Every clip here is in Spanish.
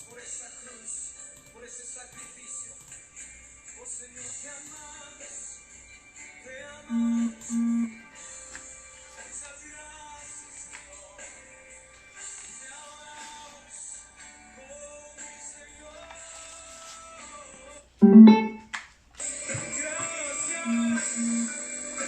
por esa cruz, por ese sacrificio. Oh Señor, te amamos, te amamos. Muchas gracias, Señor. Te adoramos, oh mi Señor. Gracias, gracias, mi Jesús. Oh mi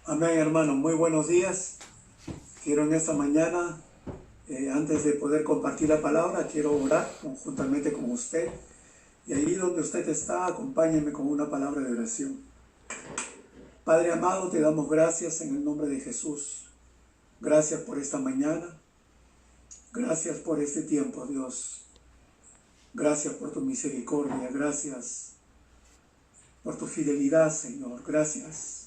Amén, hermanos. Muy buenos días. Quiero en esta mañana, antes de poder compartir la palabra, quiero orar conjuntamente con usted. Y ahí donde usted está, acompáñeme con una palabra de oración. Padre amado, te damos gracias en el nombre de Jesús. Gracias por esta mañana. Gracias por este tiempo, Dios. Gracias por tu misericordia. Gracias por tu fidelidad, Señor. Gracias.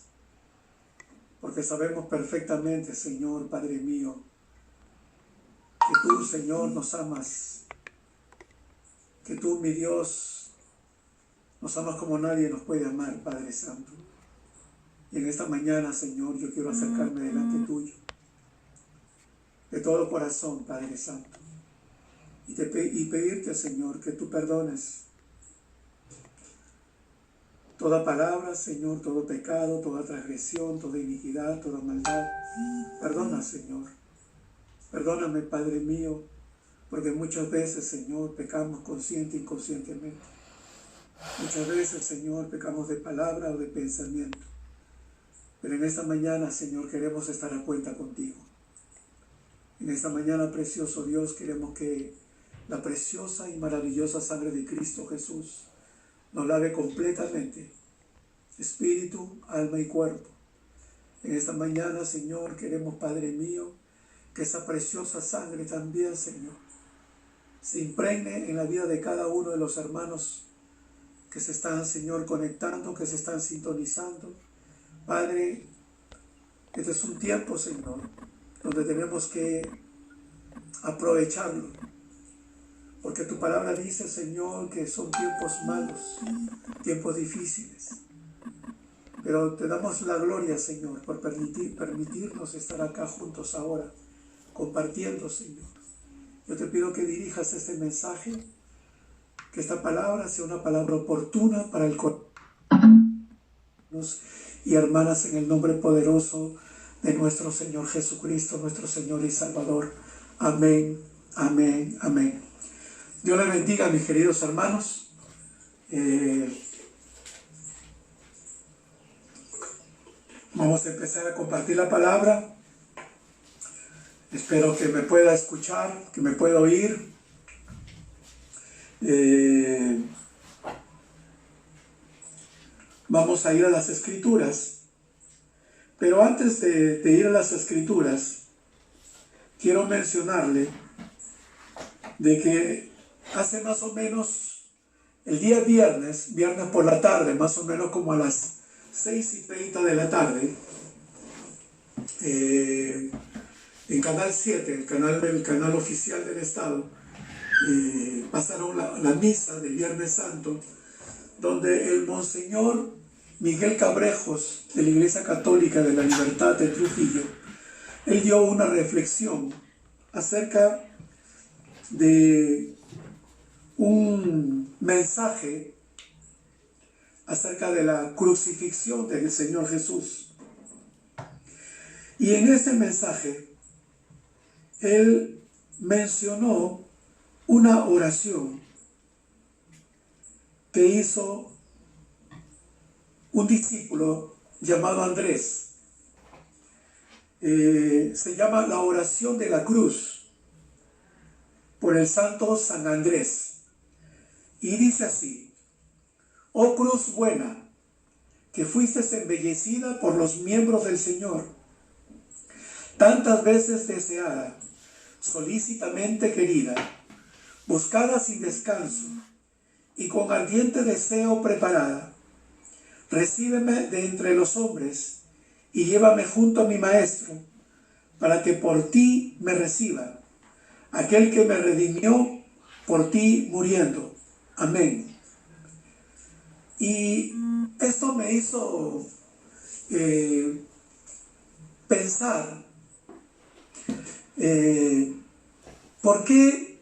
Porque sabemos perfectamente, Señor, Padre mío, que tú, Señor, nos amas. Que tú, mi Dios, nos amas como nadie nos puede amar, Padre Santo. Y en esta mañana, Señor, yo quiero acercarme delante tuyo. De todo corazón, Padre Santo. Y pedirte, Señor, que tú perdones toda palabra, Señor, todo pecado, toda transgresión, toda iniquidad, toda maldad. Perdona, Señor. Perdóname, Padre mío, porque muchas veces, Señor, pecamos consciente e inconscientemente. Muchas veces, Señor, pecamos de palabra o de pensamiento. Pero en esta mañana, Señor, queremos estar a cuenta contigo. En esta mañana, precioso Dios, queremos que la preciosa y maravillosa sangre de Cristo Jesús nos lave completamente, espíritu, alma y cuerpo. En esta mañana, Señor, queremos, Padre mío, que esa preciosa sangre también, Señor, se impregne en la vida de cada uno de los hermanos que se están, Señor, conectando, que se están sintonizando. Padre, este es un tiempo, Señor, donde tenemos que aprovecharlo. Porque tu palabra dice, Señor, que son tiempos malos, tiempos difíciles. Pero te damos la gloria, Señor, por permitirnos estar acá juntos ahora, compartiendo, Señor. Yo te pido que dirijas este mensaje, que esta palabra sea una palabra oportuna para el corazón y hermanas, en el nombre poderoso de nuestro Señor Jesucristo, nuestro Señor y Salvador. Amén, amén, amén. Dios les bendiga, mis queridos hermanos. Vamos a empezar a compartir la palabra. Espero que me pueda escuchar, que me pueda oír. Vamos a ir a las Escrituras. Pero antes de ir a las Escrituras, quiero mencionarle de que hace más o menos el día viernes por la tarde, más o menos como a las 6:30 de la tarde, en Canal 7, el canal oficial del Estado, pasaron la misa del Viernes Santo, donde el Monseñor Miguel Cabrejos, de la Iglesia Católica de la Libertad de Trujillo, él dio una reflexión acerca de un mensaje acerca de la crucifixión del Señor Jesús. Y en ese mensaje, él mencionó una oración que hizo un discípulo llamado Andrés. Se llama la oración de la cruz, por el santo San Andrés. Y dice así: oh cruz buena, que fuiste embellecida por los miembros del Señor, tantas veces deseada, solícitamente querida, buscada sin descanso y con ardiente deseo preparada, recíbeme de entre los hombres y llévame junto a mi Maestro, para que por ti me reciba, aquel que me redimió por ti muriendo. Amén. Y esto me hizo pensar, ¿por qué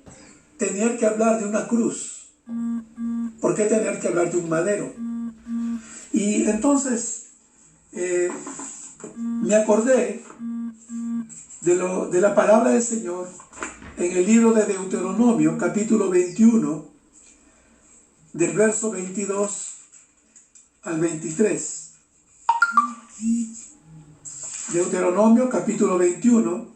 tener que hablar de una cruz? ¿Por qué tener que hablar de un madero? Y entonces me acordé de la palabra del Señor en el libro de Deuteronomio, capítulo 21, del verso 22 al 23. Deuteronomio, capítulo 21,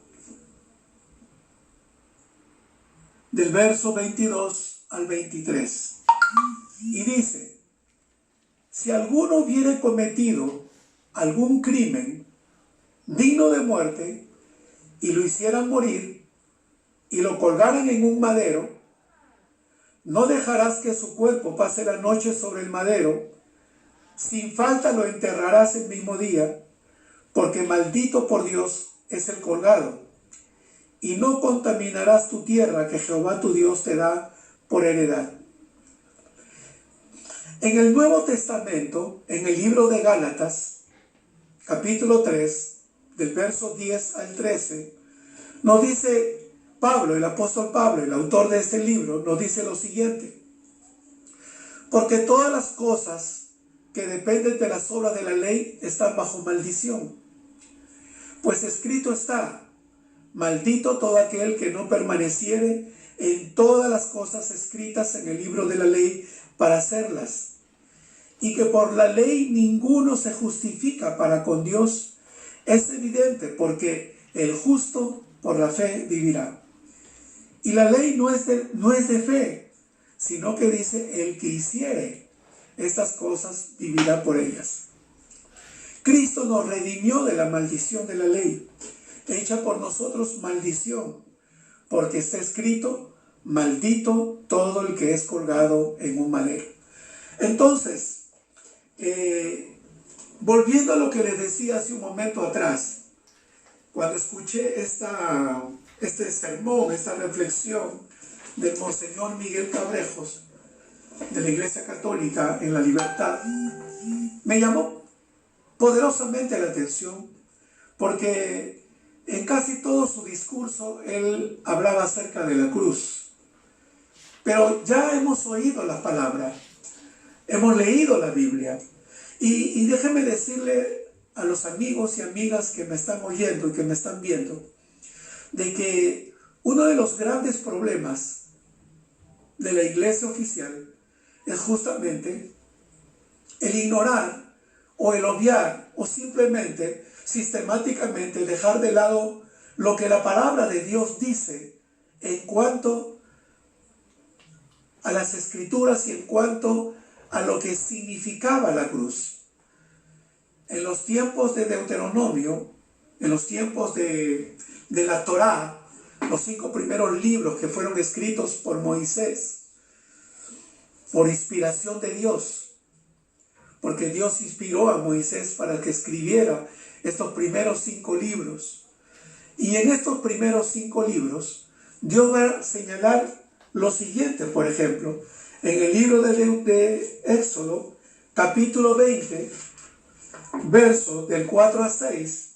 del verso 22 al 23. Y dice: si alguno hubiere cometido algún crimen digno de muerte, y lo hicieran morir, y lo colgaran en un madero, no dejarás que su cuerpo pase la noche sobre el madero, sin falta lo enterrarás el mismo día, porque maldito por Dios es el colgado, y no contaminarás tu tierra que Jehová tu Dios te da por heredad. En el Nuevo Testamento, en el libro de Gálatas, capítulo 3, del verso 10 al 13, nos dice Pablo, el apóstol Pablo, el autor de este libro, nos dice lo siguiente: porque todas las cosas que dependen de las obras de la ley están bajo maldición. Pues escrito está: maldito todo aquel que no permaneciere en todas las cosas escritas en el libro de la ley para hacerlas. Y que por la ley ninguno se justifica para con Dios, es evidente, porque el justo por la fe vivirá. Y la ley no es de fe, sino que dice: el que hiciere estas cosas vivirá por ellas. Cristo nos redimió de la maldición de la ley, hecha por nosotros maldición, porque está escrito: maldito todo el que es colgado en un madero. Entonces, volviendo a lo que les decía hace un momento atrás, cuando escuché este sermón, esta reflexión del Monseñor Miguel Cabrejos, de la Iglesia Católica en La Libertad, me llamó poderosamente la atención, porque en casi todo su discurso él hablaba acerca de la cruz. Pero ya hemos oído la palabra, hemos leído la Biblia, y déjenme decirle a los amigos y amigas que me están oyendo y que me están viendo, de que uno de los grandes problemas de la iglesia oficial es justamente el ignorar o el obviar o simplemente sistemáticamente dejar de lado lo que la palabra de Dios dice en cuanto a las escrituras y en cuanto a lo que significaba la cruz. En los tiempos de Deuteronomio, en los tiempos de la Torá, los 5 primeros libros que fueron escritos por Moisés, por inspiración de Dios, porque Dios inspiró a Moisés para que escribiera estos primeros 5 libros. Y en estos primeros 5 libros, Dios va a señalar lo siguiente. Por ejemplo, en el libro de Éxodo, capítulo 20, verso del 4 a 6,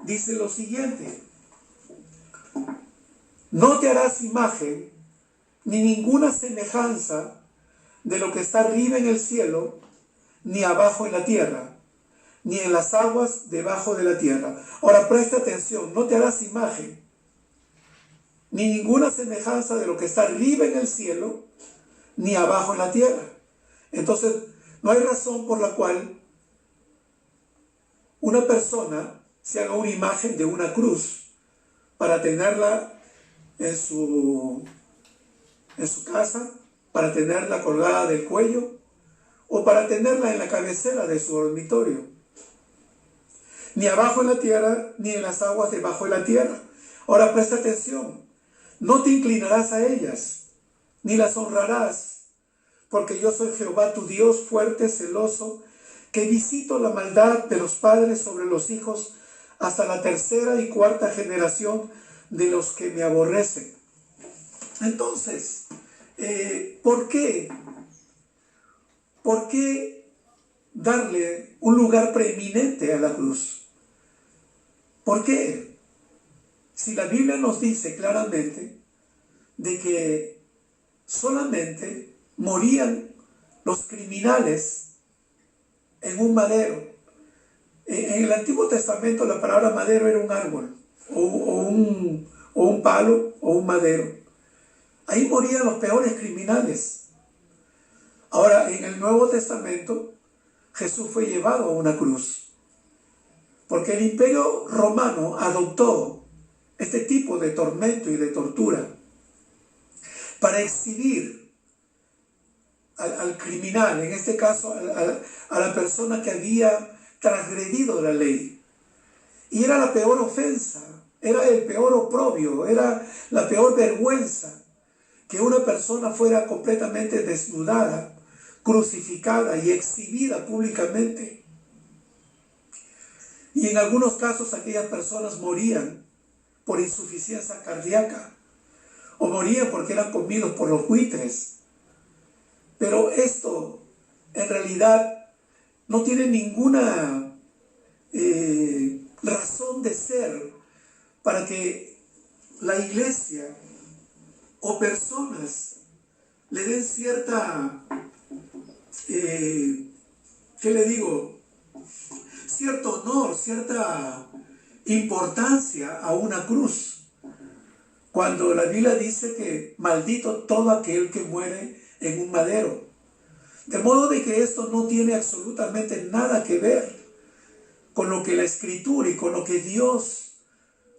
dice lo siguiente: no te harás imagen ni ninguna semejanza de lo que está arriba en el cielo, ni abajo en la tierra, ni en las aguas debajo de la tierra. Ahora presta atención: no te harás imagen ni ninguna semejanza de lo que está arriba en el cielo, ni abajo en la tierra. Entonces, no hay razón por la cual una persona se haga una imagen de una cruz para tenerla en su casa, para tenerla colgada del cuello o para tenerla en la cabecera de su dormitorio. Ni abajo en la tierra, ni en las aguas debajo de la tierra. Ahora presta atención: no te inclinarás a ellas, ni las honrarás, porque yo soy Jehová tu Dios, fuerte, celoso, que visito la maldad de los padres sobre los hijos hasta la tercera y cuarta generación de los que me aborrecen. Entonces, ¿por qué? ¿Por qué darle un lugar preeminente a la cruz? ¿Por qué? Si la Biblia nos dice claramente de que solamente morían los criminales en un madero. En el Antiguo Testamento la palabra madero era un árbol, o un palo, o un madero. Ahí morían los peores criminales. Ahora, en el Nuevo Testamento, Jesús fue llevado a una cruz, porque el Imperio Romano adoptó este tipo de tormento y de tortura para exhibir al criminal, en este caso a la persona que había transgredido la ley. Y era la peor ofensa, era el peor oprobio, era la peor vergüenza que una persona fuera completamente desnudada, crucificada y exhibida públicamente. Y en algunos casos aquellas personas morían por insuficiencia cardíaca o morían porque eran comidos por los buitres. Pero esto en realidad no tiene ninguna razón de ser para que la iglesia o personas le den cierta, ¿qué le digo? Cierto honor, cierta importancia a una cruz. Cuando la Biblia dice que maldito todo aquel que muere en un madero. De modo de que esto no tiene absolutamente nada que ver con lo que la Escritura y con lo que Dios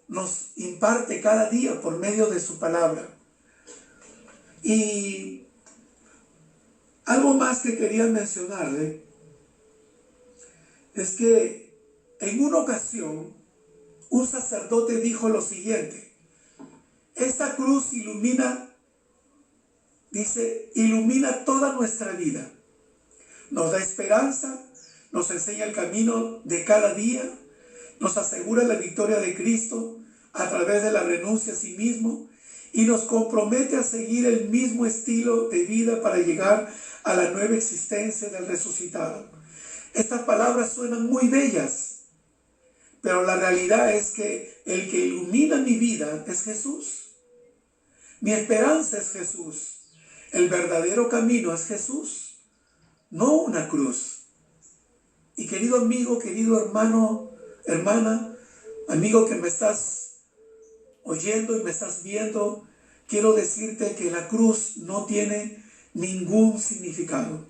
nos imparte cada día por medio de su palabra. Y algo más que quería mencionarle es que en una ocasión un sacerdote dijo lo siguiente: esta cruz ilumina, dice, ilumina toda nuestra vida, nos da esperanza, nos enseña el camino de cada día, nos asegura la victoria de Cristo a través de la renuncia a sí mismo y nos compromete a seguir el mismo estilo de vida para llegar a la nueva existencia del resucitado. Estas palabras suenan muy bellas, pero la realidad es que el que ilumina mi vida es Jesús. Mi esperanza es Jesús. El verdadero camino es Jesús, no una cruz. Y querido amigo, querido hermano, hermana, amigo que me estás oyendo y me estás viendo, quiero decirte que la cruz no tiene ningún significado.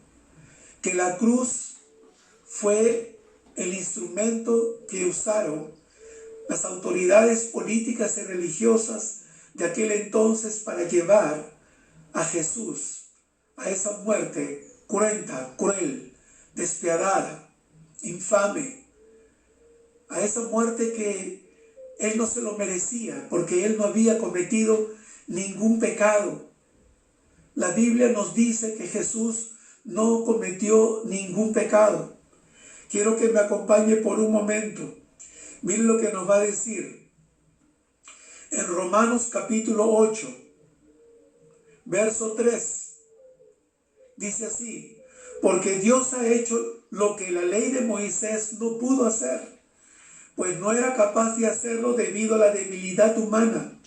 Que la cruz fue el instrumento que usaron las autoridades políticas y religiosas de aquel entonces para llevar a Jesús a esa muerte cruenta, cruel, despiadada, infame, a esa muerte que Él no se lo merecía porque Él no había cometido ningún pecado. La Biblia nos dice que Jesús no cometió ningún pecado. Quiero que me acompañe por un momento. Miren lo que nos va a decir en Romanos capítulo 8, verso 3. Dice así: porque Dios ha hecho lo que la ley de Moisés no pudo hacer, pues no era capaz de hacerlo debido a la debilidad humana.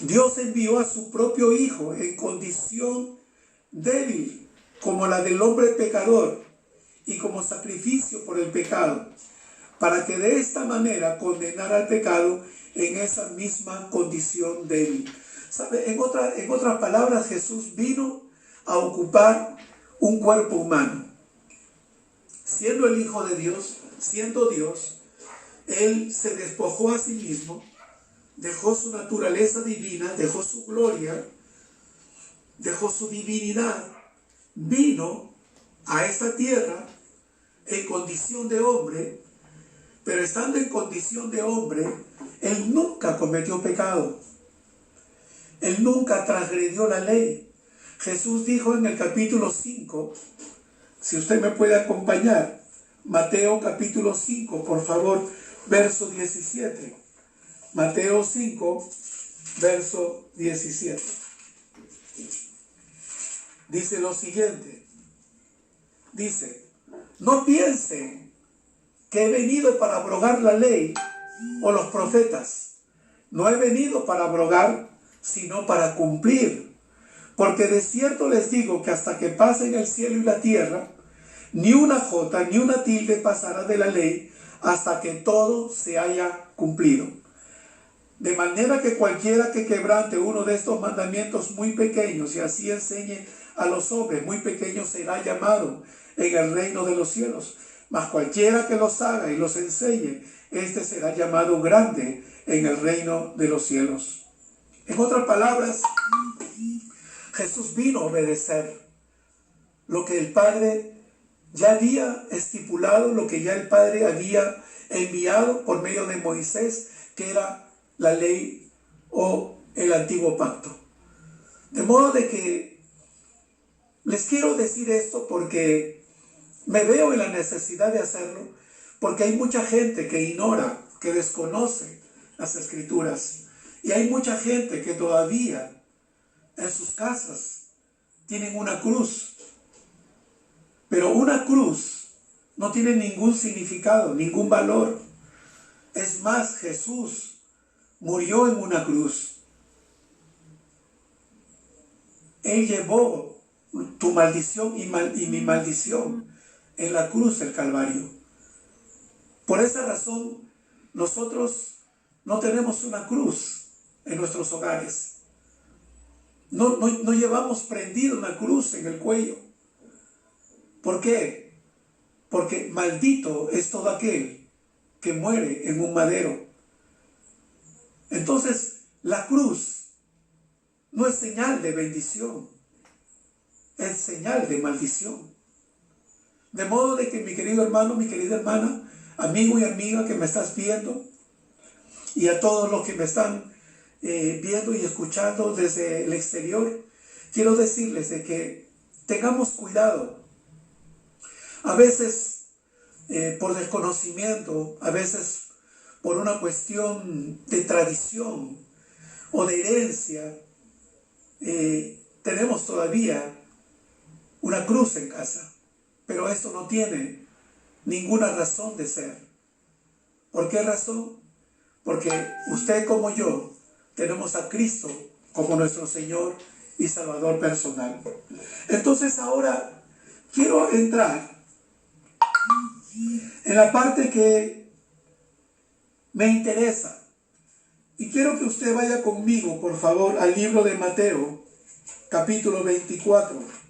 Dios envió a su propio Hijo en condición débil, como la del hombre pecador, y como sacrificio por el pecado, para que de esta manera condenara al pecado en esa misma condición débil. ¿Sabe? En otras palabras, Jesús vino a ocupar un cuerpo humano. Siendo el Hijo de Dios, siendo Dios, Él se despojó a sí mismo, dejó su naturaleza divina, dejó su gloria, dejó su divinidad, vino a esta tierra en condición de hombre, pero estando en condición de hombre, Él nunca cometió pecado. Él nunca transgredió la ley. Jesús dijo en el capítulo 5, si usted me puede acompañar, Mateo capítulo 5, por favor, verso 17. Mateo 5, verso 17. Dice lo siguiente. Dice, no piensen que he venido para abrogar la ley o los profetas. No he venido para abrogar, sino para cumplir. Porque de cierto les digo que hasta que pasen el cielo y la tierra, ni una jota ni una tilde pasará de la ley hasta que todo se haya cumplido. De manera que cualquiera que quebrante uno de estos mandamientos muy pequeños y así enseñe a los hombres muy pequeños será llamado en el reino de los cielos. Mas cualquiera que los haga y los enseñe, este será llamado grande en el reino de los cielos. En otras palabras, Jesús vino a obedecer lo que el Padre ya había estipulado, lo que ya el Padre había enviado por medio de Moisés, que era la ley o el antiguo pacto. De modo de que les quiero decir esto porque me veo en la necesidad de hacerlo, porque hay mucha gente que ignora, que desconoce las Escrituras, y hay mucha gente que todavía en sus casas tienen una cruz, pero una cruz no tiene ningún significado, ningún valor. Es más, Jesús murió en una cruz. Él llevó tu maldición y mi maldición en la cruz del Calvario. Por esa razón, nosotros no tenemos una cruz en nuestros hogares. No llevamos prendida una cruz en el cuello. ¿Por qué? Porque maldito es todo aquel que muere en un madero. Entonces, la cruz no es señal de bendición, es señal de maldición. De modo de que mi querido hermano, mi querida hermana, amigo y amiga que me estás viendo, y a todos los que me están viendo y escuchando desde el exterior, quiero decirles de que tengamos cuidado. A veces por desconocimiento, a veces por una cuestión de tradición o de herencia, tenemos todavía una cruz en casa, pero esto no tiene ninguna razón de ser. ¿Por qué razón? Porque usted como yo tenemos a Cristo como nuestro Señor y Salvador personal. Entonces ahora quiero entrar en la parte que me interesa y quiero que usted vaya conmigo, por favor, al libro de Mateo, capítulo 24.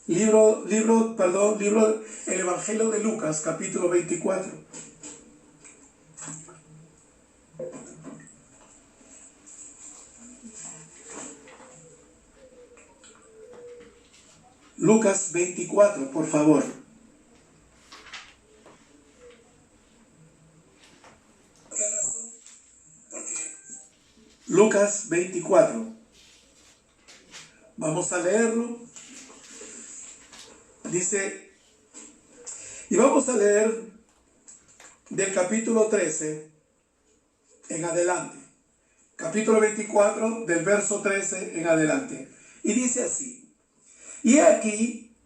El Evangelio de Lucas, capítulo 24. Lucas 24, por favor. Lucas 24. Vamos a leerlo. Dice, y vamos a leer del capítulo 13 en adelante. Capítulo 24, del verso 13 en adelante. Y dice así. Y aquí,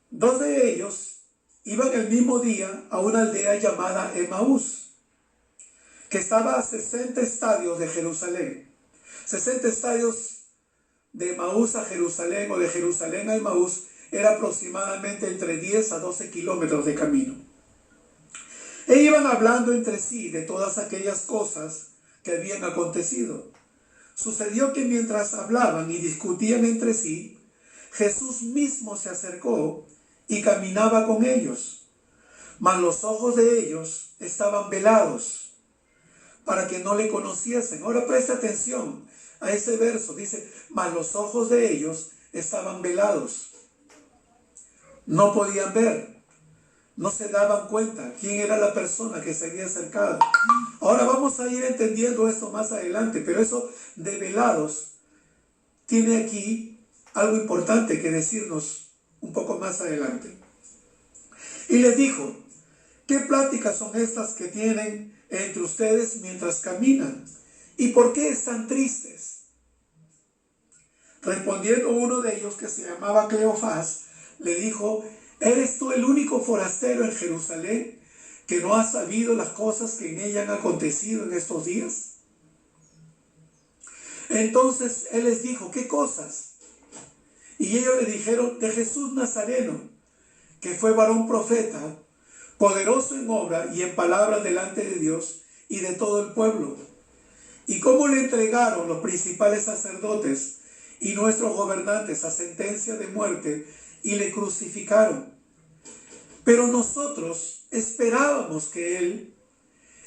dos de ellos iban el mismo día a una aldea llamada Emaús, que estaba a 60 estadios de Jerusalén. 60 estadios de Emaús a Jerusalén o de Jerusalén a Emaús era aproximadamente entre 10 a 12 kilómetros de camino. E iban hablando entre sí de todas aquellas cosas que habían acontecido. Sucedió que mientras hablaban y discutían entre sí, Jesús mismo se acercó y caminaba con ellos, mas los ojos de ellos estaban velados para que no le conociesen. Ahora presta atención a ese verso, dice, mas los ojos de ellos estaban velados. No podían ver, no se daban cuenta quién era la persona que se había acercado. Ahora vamos a ir entendiendo esto más adelante, pero eso de velados tiene aquí algo importante que decirnos un poco más adelante. Y les dijo, ¿qué pláticas son estas que tienen entre ustedes mientras caminan? ¿Y por qué están tristes? Respondiendo uno de ellos, que se llamaba Cleofás, le dijo: ¿eres tú el único forastero en Jerusalén que no ha sabido las cosas que en ella han acontecido en estos días? Entonces él les dijo: ¿qué cosas? Y ellos le dijeron: de Jesús Nazareno, que fue varón profeta, poderoso en obra y en palabra delante de Dios y de todo el pueblo, y cómo le entregaron los principales sacerdotes y nuestros gobernantes a sentencia de muerte y le crucificaron. Pero nosotros esperábamos que Él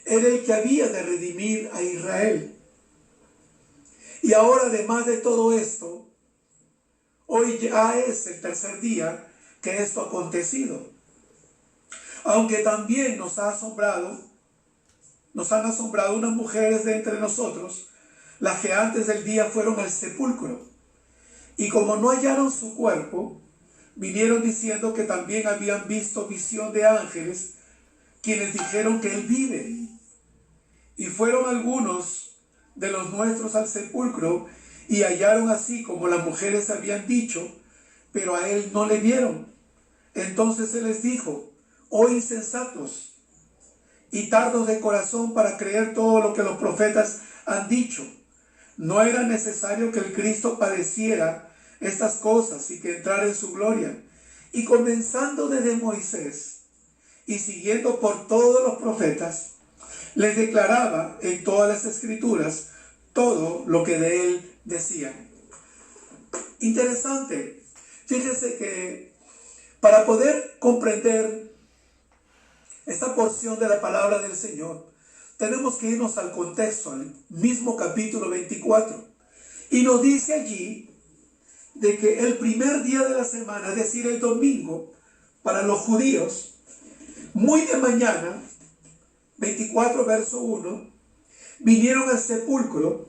era el que había de redimir a Israel. Y ahora, además de todo esto, hoy ya es el tercer día que esto ha acontecido. Aunque también nos han asombrado unas mujeres de entre nosotros, las que antes del día fueron al sepulcro. Y como no hallaron su cuerpo, vinieron diciendo que también habían visto visión de ángeles, quienes dijeron que Él vive. Y fueron algunos de los nuestros al sepulcro, y hallaron así como las mujeres habían dicho, pero a Él no le vieron. Entonces Él les dijo: oh insensatos y tardos de corazón para creer todo lo que los profetas han dicho. ¿No era necesario que el Cristo padeciera estas cosas y que entrara en su gloria? Y comenzando desde Moisés y siguiendo por todos los profetas, les declaraba en todas las escrituras todo lo que de él decían. Interesante. Fíjense que para poder comprender esta porción de la palabra del Señor, tenemos que irnos al contexto, al mismo capítulo 24. Y nos dice allí de que el primer día de la semana, es decir, el domingo, para los judíos, muy de mañana, 24 verso 1, vinieron al sepulcro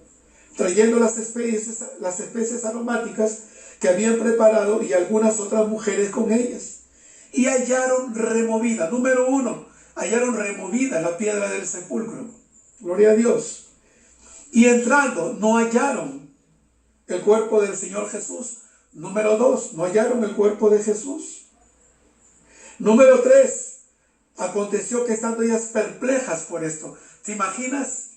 trayendo las especies aromáticas que habían preparado y algunas otras mujeres con ellas. Y hallaron removida, número 1, hallaron removida la piedra del sepulcro. Gloria a Dios. Y entrando, no hallaron el cuerpo del Señor Jesús. Número 2, no hallaron el cuerpo de Jesús. Número 3, aconteció que estando ellas perplejas por esto. ¿Te imaginas?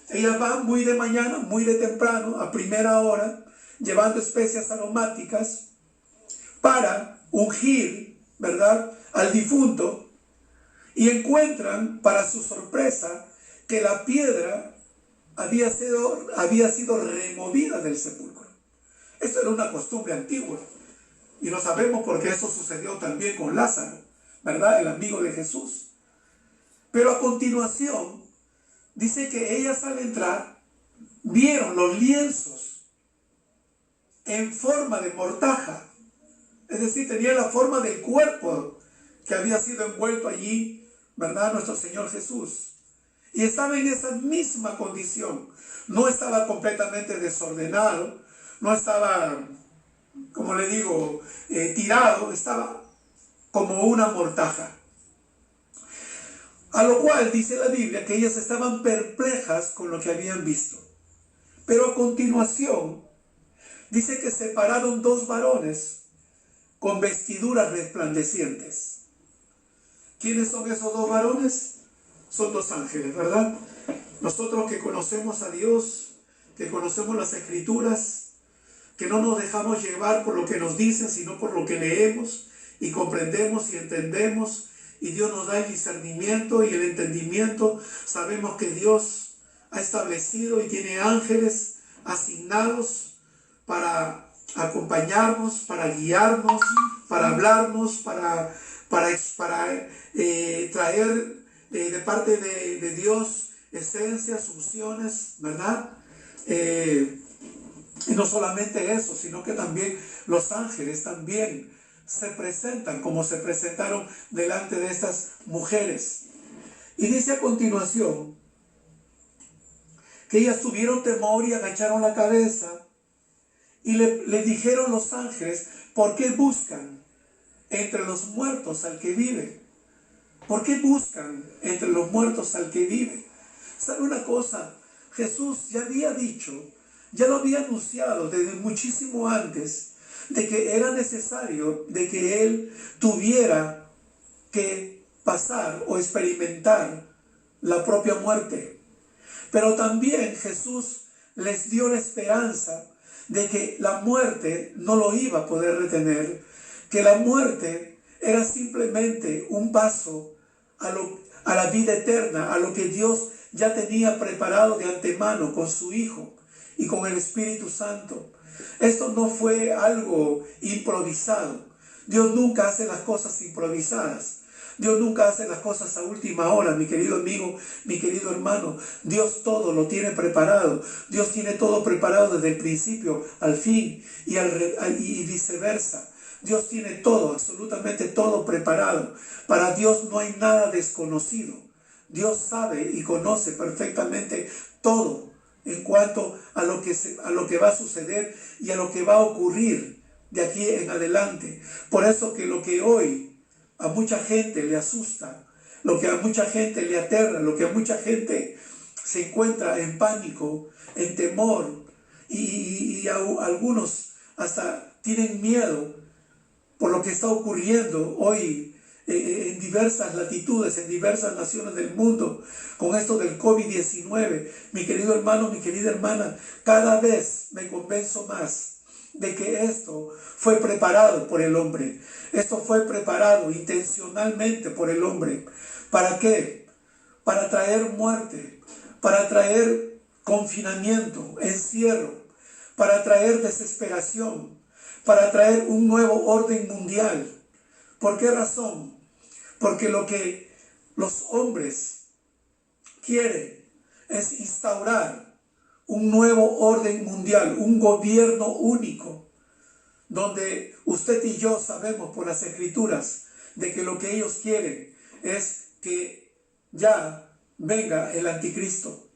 Ellas van muy de mañana, muy de temprano, a primera hora, llevando especias aromáticas para ungir, ¿verdad?, al difunto, y encuentran, para su sorpresa, que la piedra había sido removida del sepulcro. Esto era una costumbre antigua, y lo sabemos porque eso sucedió también con Lázaro, ¿verdad?, el amigo de Jesús. Pero a continuación, dice que ellas al entrar, vieron los lienzos en forma de mortaja, es decir, tenía la forma del cuerpo que había sido envuelto allí, ¿verdad?, nuestro Señor Jesús. Y estaba en esa misma condición. No estaba completamente desordenado, no estaba, como le digo, tirado, estaba como una mortaja. A lo cual dice la Biblia que ellas estaban perplejas con lo que habían visto. Pero a continuación, dice que se pararon dos varones con vestiduras resplandecientes. ¿Quiénes son esos dos varones? Son dos ángeles, ¿verdad? Nosotros que conocemos a Dios, que conocemos las Escrituras, que no nos dejamos llevar por lo que nos dicen, sino por lo que leemos y comprendemos y entendemos, y Dios nos da el discernimiento y el entendimiento. Sabemos que Dios ha establecido y tiene ángeles asignados para acompañarnos, para guiarnos, para hablarnos, para traer de parte de Dios esencias, unciones, ¿verdad? Y no solamente eso, sino que también los ángeles también se presentan como se presentaron delante de estas mujeres. Y dice a continuación que ellas tuvieron temor y agacharon la cabeza y le dijeron los ángeles: ¿por qué buscan entre los muertos al que vive? ¿Por qué buscan entre los muertos al que vive? ¿Sabe una cosa? Jesús ya había dicho, ya lo había anunciado desde muchísimo antes, de que era necesario de que Él tuviera que pasar o experimentar la propia muerte. Pero también Jesús les dio la esperanza de que la muerte no lo iba a poder retener, que la muerte era simplemente un paso a la vida eterna, a lo que Dios ya tenía preparado de antemano con su Hijo y con el Espíritu Santo. Esto no fue algo improvisado. Dios nunca hace las cosas improvisadas. Dios nunca hace las cosas a última hora, mi querido amigo, mi querido hermano. Dios todo lo tiene preparado. Dios tiene todo preparado desde el principio al fin y viceversa. Dios tiene todo, absolutamente todo preparado. Para Dios no hay nada desconocido. Dios sabe y conoce perfectamente todo en cuanto a lo que va a suceder y a lo que va a ocurrir de aquí en adelante. Por eso que lo que hoy a mucha gente le asusta, lo que a mucha gente le aterra, lo que a mucha gente se encuentra en pánico, en temor, y algunos hasta tienen miedo por lo que está ocurriendo hoy en diversas latitudes, en diversas naciones del mundo, con esto del COVID-19. Mi querido hermano, mi querida hermana, cada vez me convenzo más de que esto fue preparado por el hombre. Esto fue preparado intencionalmente por el hombre. ¿Para qué? Para traer muerte, para traer confinamiento, encierro, para traer desesperación, para traer un nuevo orden mundial. ¿Por qué razón? Porque lo que los hombres quieren es instaurar un nuevo orden mundial, un gobierno único, donde usted y yo sabemos por las Escrituras de que lo que ellos quieren es que ya venga el anticristo.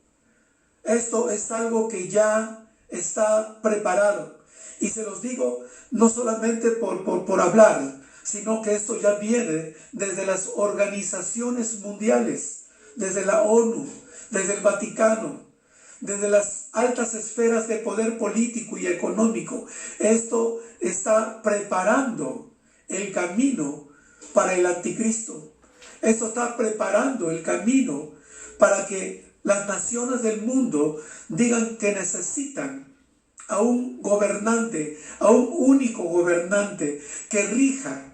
Esto es algo que ya está preparado. Y se los digo no solamente por hablar, sino que esto ya viene desde las organizaciones mundiales, desde la ONU, desde el Vaticano, desde las altas esferas de poder político y económico. Esto está preparando el camino para el anticristo. Esto está preparando el camino para que las naciones del mundo digan que necesitan a un gobernante, a un único gobernante que rija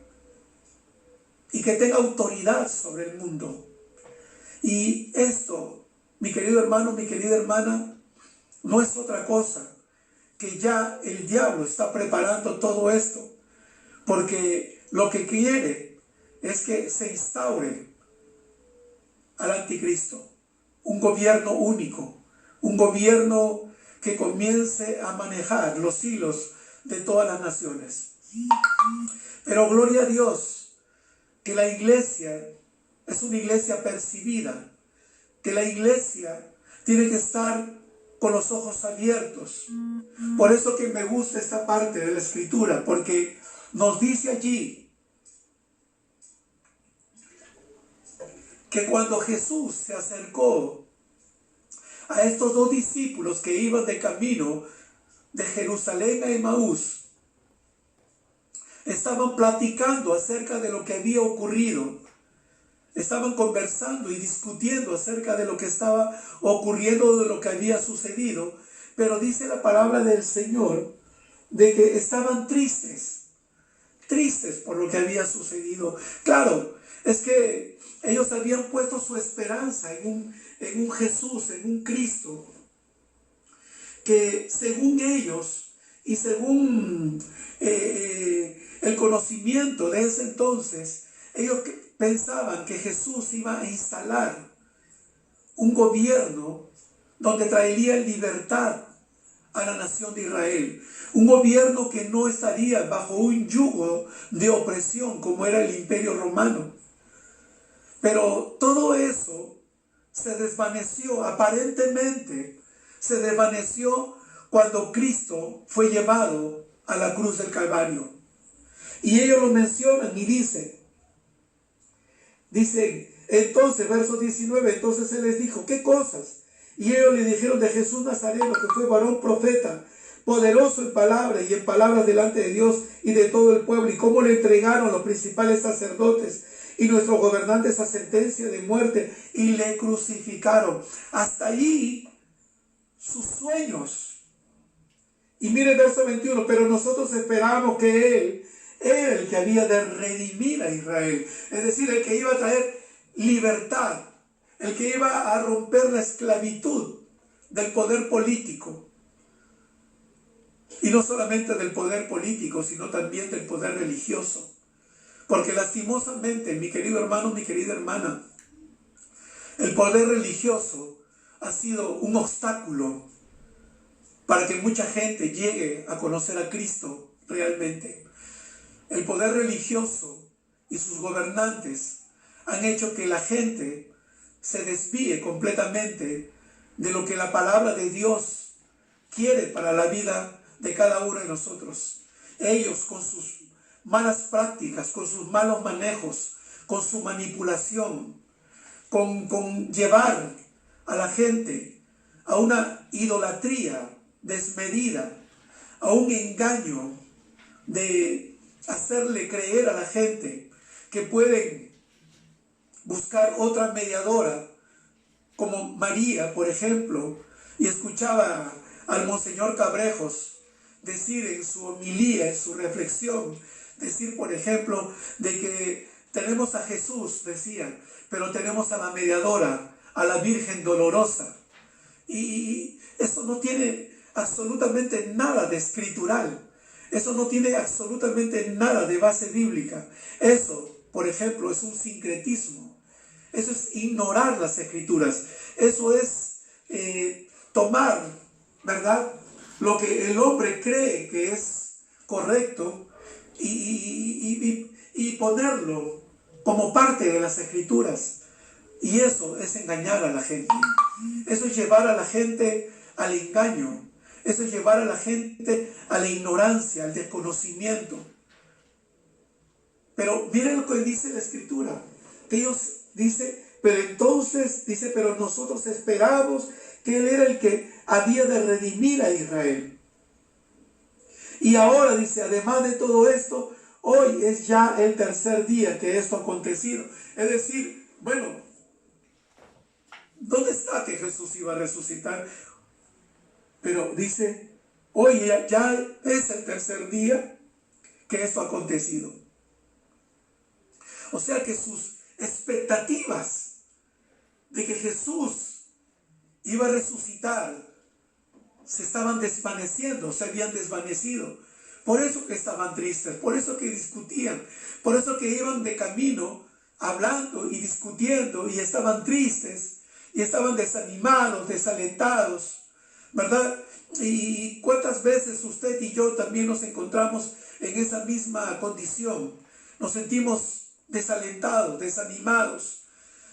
y que tenga autoridad sobre el mundo. Y esto, mi querido hermano, mi querida hermana, no es otra cosa que ya el diablo está preparando todo esto, porque lo que quiere es que se instaure al anticristo, un gobierno único, un gobierno que comience a manejar los hilos de todas las naciones. Pero gloria a Dios, que la iglesia es una iglesia percibida, que la iglesia tiene que estar con los ojos abiertos. Por eso que me gusta esta parte de la Escritura, porque nos dice allí que cuando Jesús se acercó a estos dos discípulos que iban de camino de Jerusalén a Emaús, estaban platicando acerca de lo que había ocurrido. Estaban conversando y discutiendo acerca de lo que estaba ocurriendo, de lo que había sucedido. Pero dice la palabra del Señor de que estaban tristes por lo que había sucedido. Claro, es que ellos habían puesto su esperanza en un Jesús, en un Cristo, que según ellos y según el conocimiento de ese entonces, ellos pensaban que Jesús iba a instalar un gobierno donde traería libertad a la nación de Israel. Un gobierno que no estaría bajo un yugo de opresión como era el Imperio Romano. Pero todo eso se desvaneció, aparentemente se desvaneció cuando Cristo fue llevado a la cruz del Calvario. Y ellos lo mencionan y dicen: Dice, entonces, verso 19, entonces Él les dijo, ¿qué cosas? Y ellos le dijeron de Jesús Nazareno, que fue varón profeta, poderoso en palabra y en palabras delante de Dios y de todo el pueblo, y cómo le entregaron los principales sacerdotes y nuestros gobernantes a sentencia de muerte y le crucificaron. Hasta allí sus sueños. Y mire el verso 21, pero nosotros esperábamos que Él era el que había de redimir a Israel, es decir, el que iba a traer libertad, el que iba a romper la esclavitud del poder político. Y no solamente del poder político, sino también del poder religioso. Porque lastimosamente, mi querido hermano, mi querida hermana, el poder religioso ha sido un obstáculo para que mucha gente llegue a conocer a Cristo realmente. El poder religioso y sus gobernantes han hecho que la gente se desvíe completamente de lo que la palabra de Dios quiere para la vida de cada uno de nosotros. Ellos, con sus malas prácticas, con sus malos manejos, con su manipulación, con llevar a la gente a una idolatría desmedida, a un engaño de hacerle creer a la gente que pueden buscar otra mediadora, como María, por ejemplo. Y escuchaba al Monseñor Cabrejos decir en su homilía, en su reflexión, decir, por ejemplo, de que tenemos a Jesús, decía, pero tenemos a la mediadora, a la Virgen Dolorosa. Y eso no tiene absolutamente nada de escritural. Eso no tiene absolutamente nada de base bíblica. Eso, por ejemplo, es un sincretismo. Eso es ignorar las escrituras. Eso es tomar, ¿verdad?, lo que el hombre cree que es correcto y ponerlo como parte de las escrituras. Y eso es engañar a la gente. Eso es llevar a la gente al engaño. Eso es llevar a la gente a la ignorancia, al desconocimiento. Pero miren lo que dice la Escritura. Que ellos dice, pero entonces, dice, pero nosotros esperamos que Él era el que había de redimir a Israel. Y ahora dice, además de todo esto, hoy es ya el tercer día que esto ha acontecido. Es decir, bueno, ¿dónde está que Jesús iba a resucitar? Pero dice, hoy ya es el tercer día que esto ha acontecido. O sea que sus expectativas de que Jesús iba a resucitar se estaban desvaneciendo, se habían desvanecido. Por eso que estaban tristes, por eso que discutían, por eso que iban de camino hablando y discutiendo y estaban tristes y estaban desanimados, desalentados, ¿verdad? Y cuántas veces usted y yo también nos encontramos en esa misma condición. Nos sentimos desalentados, desanimados,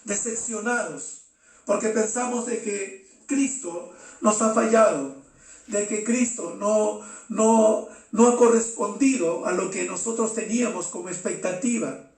decepcionados, porque pensamos de que Cristo nos ha fallado, de que Cristo no ha correspondido a lo que nosotros teníamos como expectativa.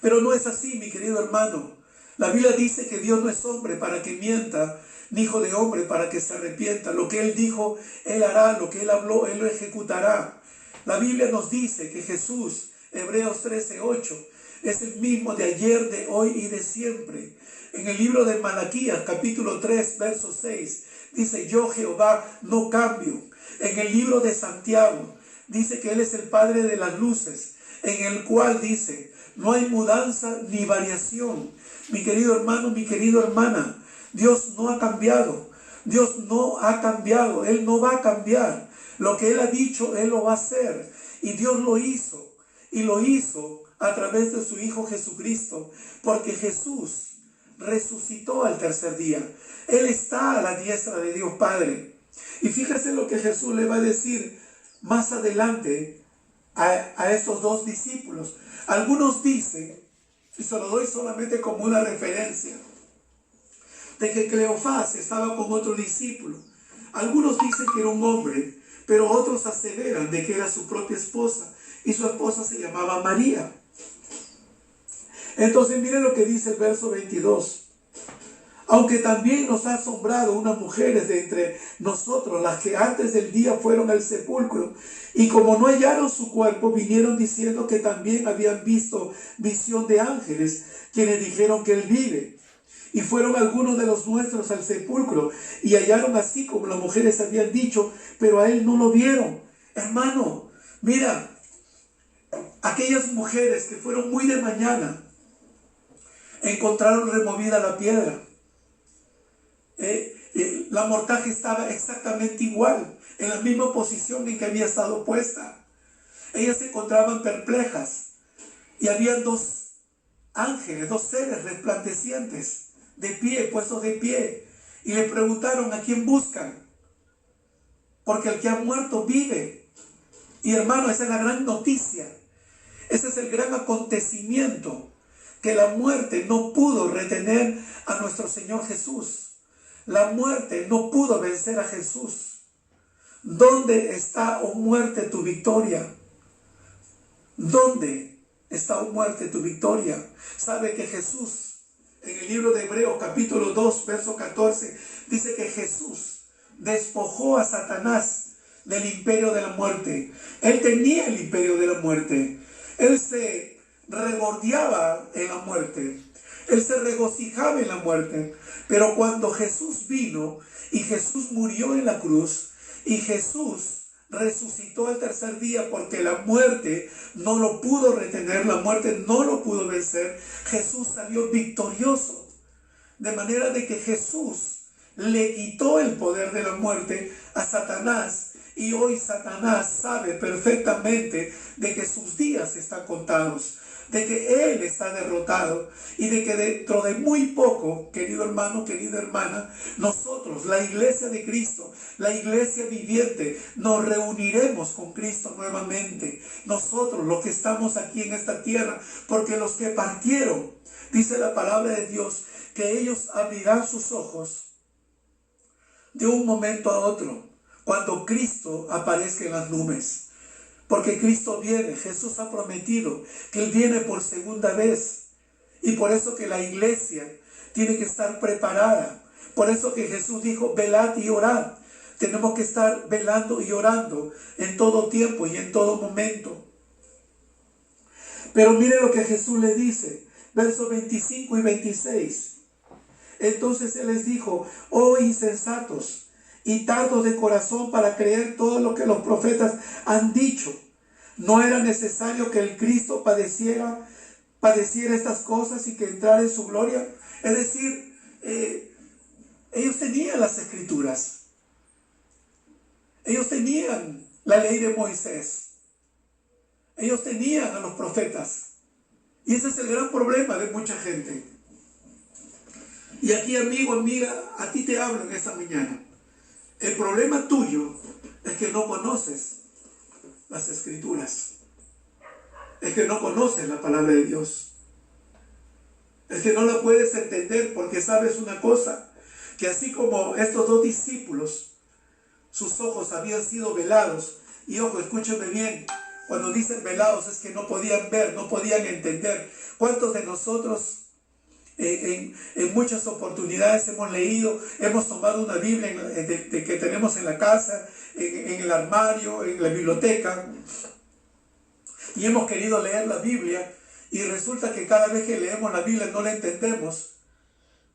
Pero no es así, mi querido hermano. La Biblia dice que Dios no es hombre para que mienta, ni hijo de hombre para que se arrepienta. Lo que Él dijo, Él hará. Lo que Él habló, Él lo ejecutará. La Biblia nos dice que Jesús, Hebreos 13:8, es el mismo de ayer, de hoy y de siempre. En el libro de Malaquías, capítulo 3, verso 6, dice, yo Jehová no cambio. En el libro de Santiago, dice que Él es el Padre de las luces, en el cual dice, no hay mudanza ni variación. Mi querido hermano, mi querida hermana, Dios no ha cambiado. Dios no ha cambiado. Él no va a cambiar. Lo que Él ha dicho, Él lo va a hacer. Y Dios lo hizo. Y lo hizo a través de su Hijo Jesucristo. Porque Jesús resucitó al tercer día. Él está a la diestra de Dios Padre. Y fíjese lo que Jesús le va a decir más adelante a estos dos discípulos. Algunos dicen, y se lo doy solamente como una referencia, de que Cleofás estaba con otro discípulo. Algunos dicen que era un hombre, pero otros aseveran de que era su propia esposa, y su esposa se llamaba María. Entonces miren lo que dice el verso 22. Aunque también nos ha asombrado unas mujeres de entre nosotros, las que antes del día fueron al sepulcro, y como no hallaron su cuerpo, vinieron diciendo que también habían visto visión de ángeles, quienes dijeron que él vive. Y fueron algunos de los nuestros al sepulcro, y hallaron así como las mujeres habían dicho, pero a él no lo vieron. Hermano, mira, aquellas mujeres que fueron muy de mañana, encontraron removida la piedra. La mortaja estaba exactamente igual, en la misma posición en que había estado puesta. Ellas se encontraban perplejas y habían dos ángeles, dos seres resplandecientes, de pie, puestos de pie, y le preguntaron: ¿a quién buscan? Porque el que ha muerto vive. Y hermano, esa es la gran noticia, ese es el gran acontecimiento, que la muerte no pudo retener a nuestro Señor Jesús. La muerte no pudo vencer a Jesús. ¿Dónde está, oh muerte, tu victoria? ¿Dónde está, oh muerte, tu victoria? Sabe que Jesús, en el libro de Hebreos capítulo 2, verso 14, dice que Jesús despojó a Satanás del imperio de la muerte. Él tenía el imperio de la muerte. Él se regordeaba en la muerte. Él se regocijaba en la muerte. Pero cuando Jesús vino y Jesús murió en la cruz y Jesús resucitó al tercer día, porque la muerte no lo pudo retener, la muerte no lo pudo vencer, Jesús salió victorioso. De manera de que Jesús le quitó el poder de la muerte a Satanás, y hoy Satanás sabe perfectamente de que sus días están contados, de que él está derrotado, y de que dentro de muy poco, querido hermano, querida hermana, nosotros, la iglesia de Cristo, la iglesia viviente, nos reuniremos con Cristo nuevamente. Nosotros, los que estamos aquí en esta tierra, porque los que partieron, dice la palabra de Dios, que ellos abrirán sus ojos de un momento a otro, cuando Cristo aparezca en las nubes. Porque Cristo viene, Jesús ha prometido que Él viene por segunda vez. Y por eso que la iglesia tiene que estar preparada. Por eso que Jesús dijo: velad y orad. Tenemos que estar velando y orando en todo tiempo y en todo momento. Pero mire lo que Jesús le dice, versos 25 y 26. Entonces Él les dijo: oh insensatos y tardos de corazón para creer todo lo que los profetas han dicho. ¿No era necesario que el Cristo padeciera estas cosas y que entrara en su gloria? Es decir, ellos tenían las escrituras. Ellos tenían la ley de Moisés. Ellos tenían a los profetas. Y ese es el gran problema de mucha gente. Y aquí, amigo, amiga, a ti te hablo en esta mañana. El problema tuyo es que no conoces las escrituras. Es que no conoces la palabra de Dios. Es que no la puedes entender, porque sabes una cosa, que así como estos dos discípulos, sus ojos habían sido velados, y ojo, escúchame bien, cuando dicen velados es que no podían ver, no podían entender. ¿Cuántos de nosotros en muchas oportunidades hemos leído, hemos tomado una Biblia que tenemos en la casa, en el armario, en la biblioteca, y hemos querido leer la Biblia, y resulta que cada vez que leemos la Biblia no la entendemos,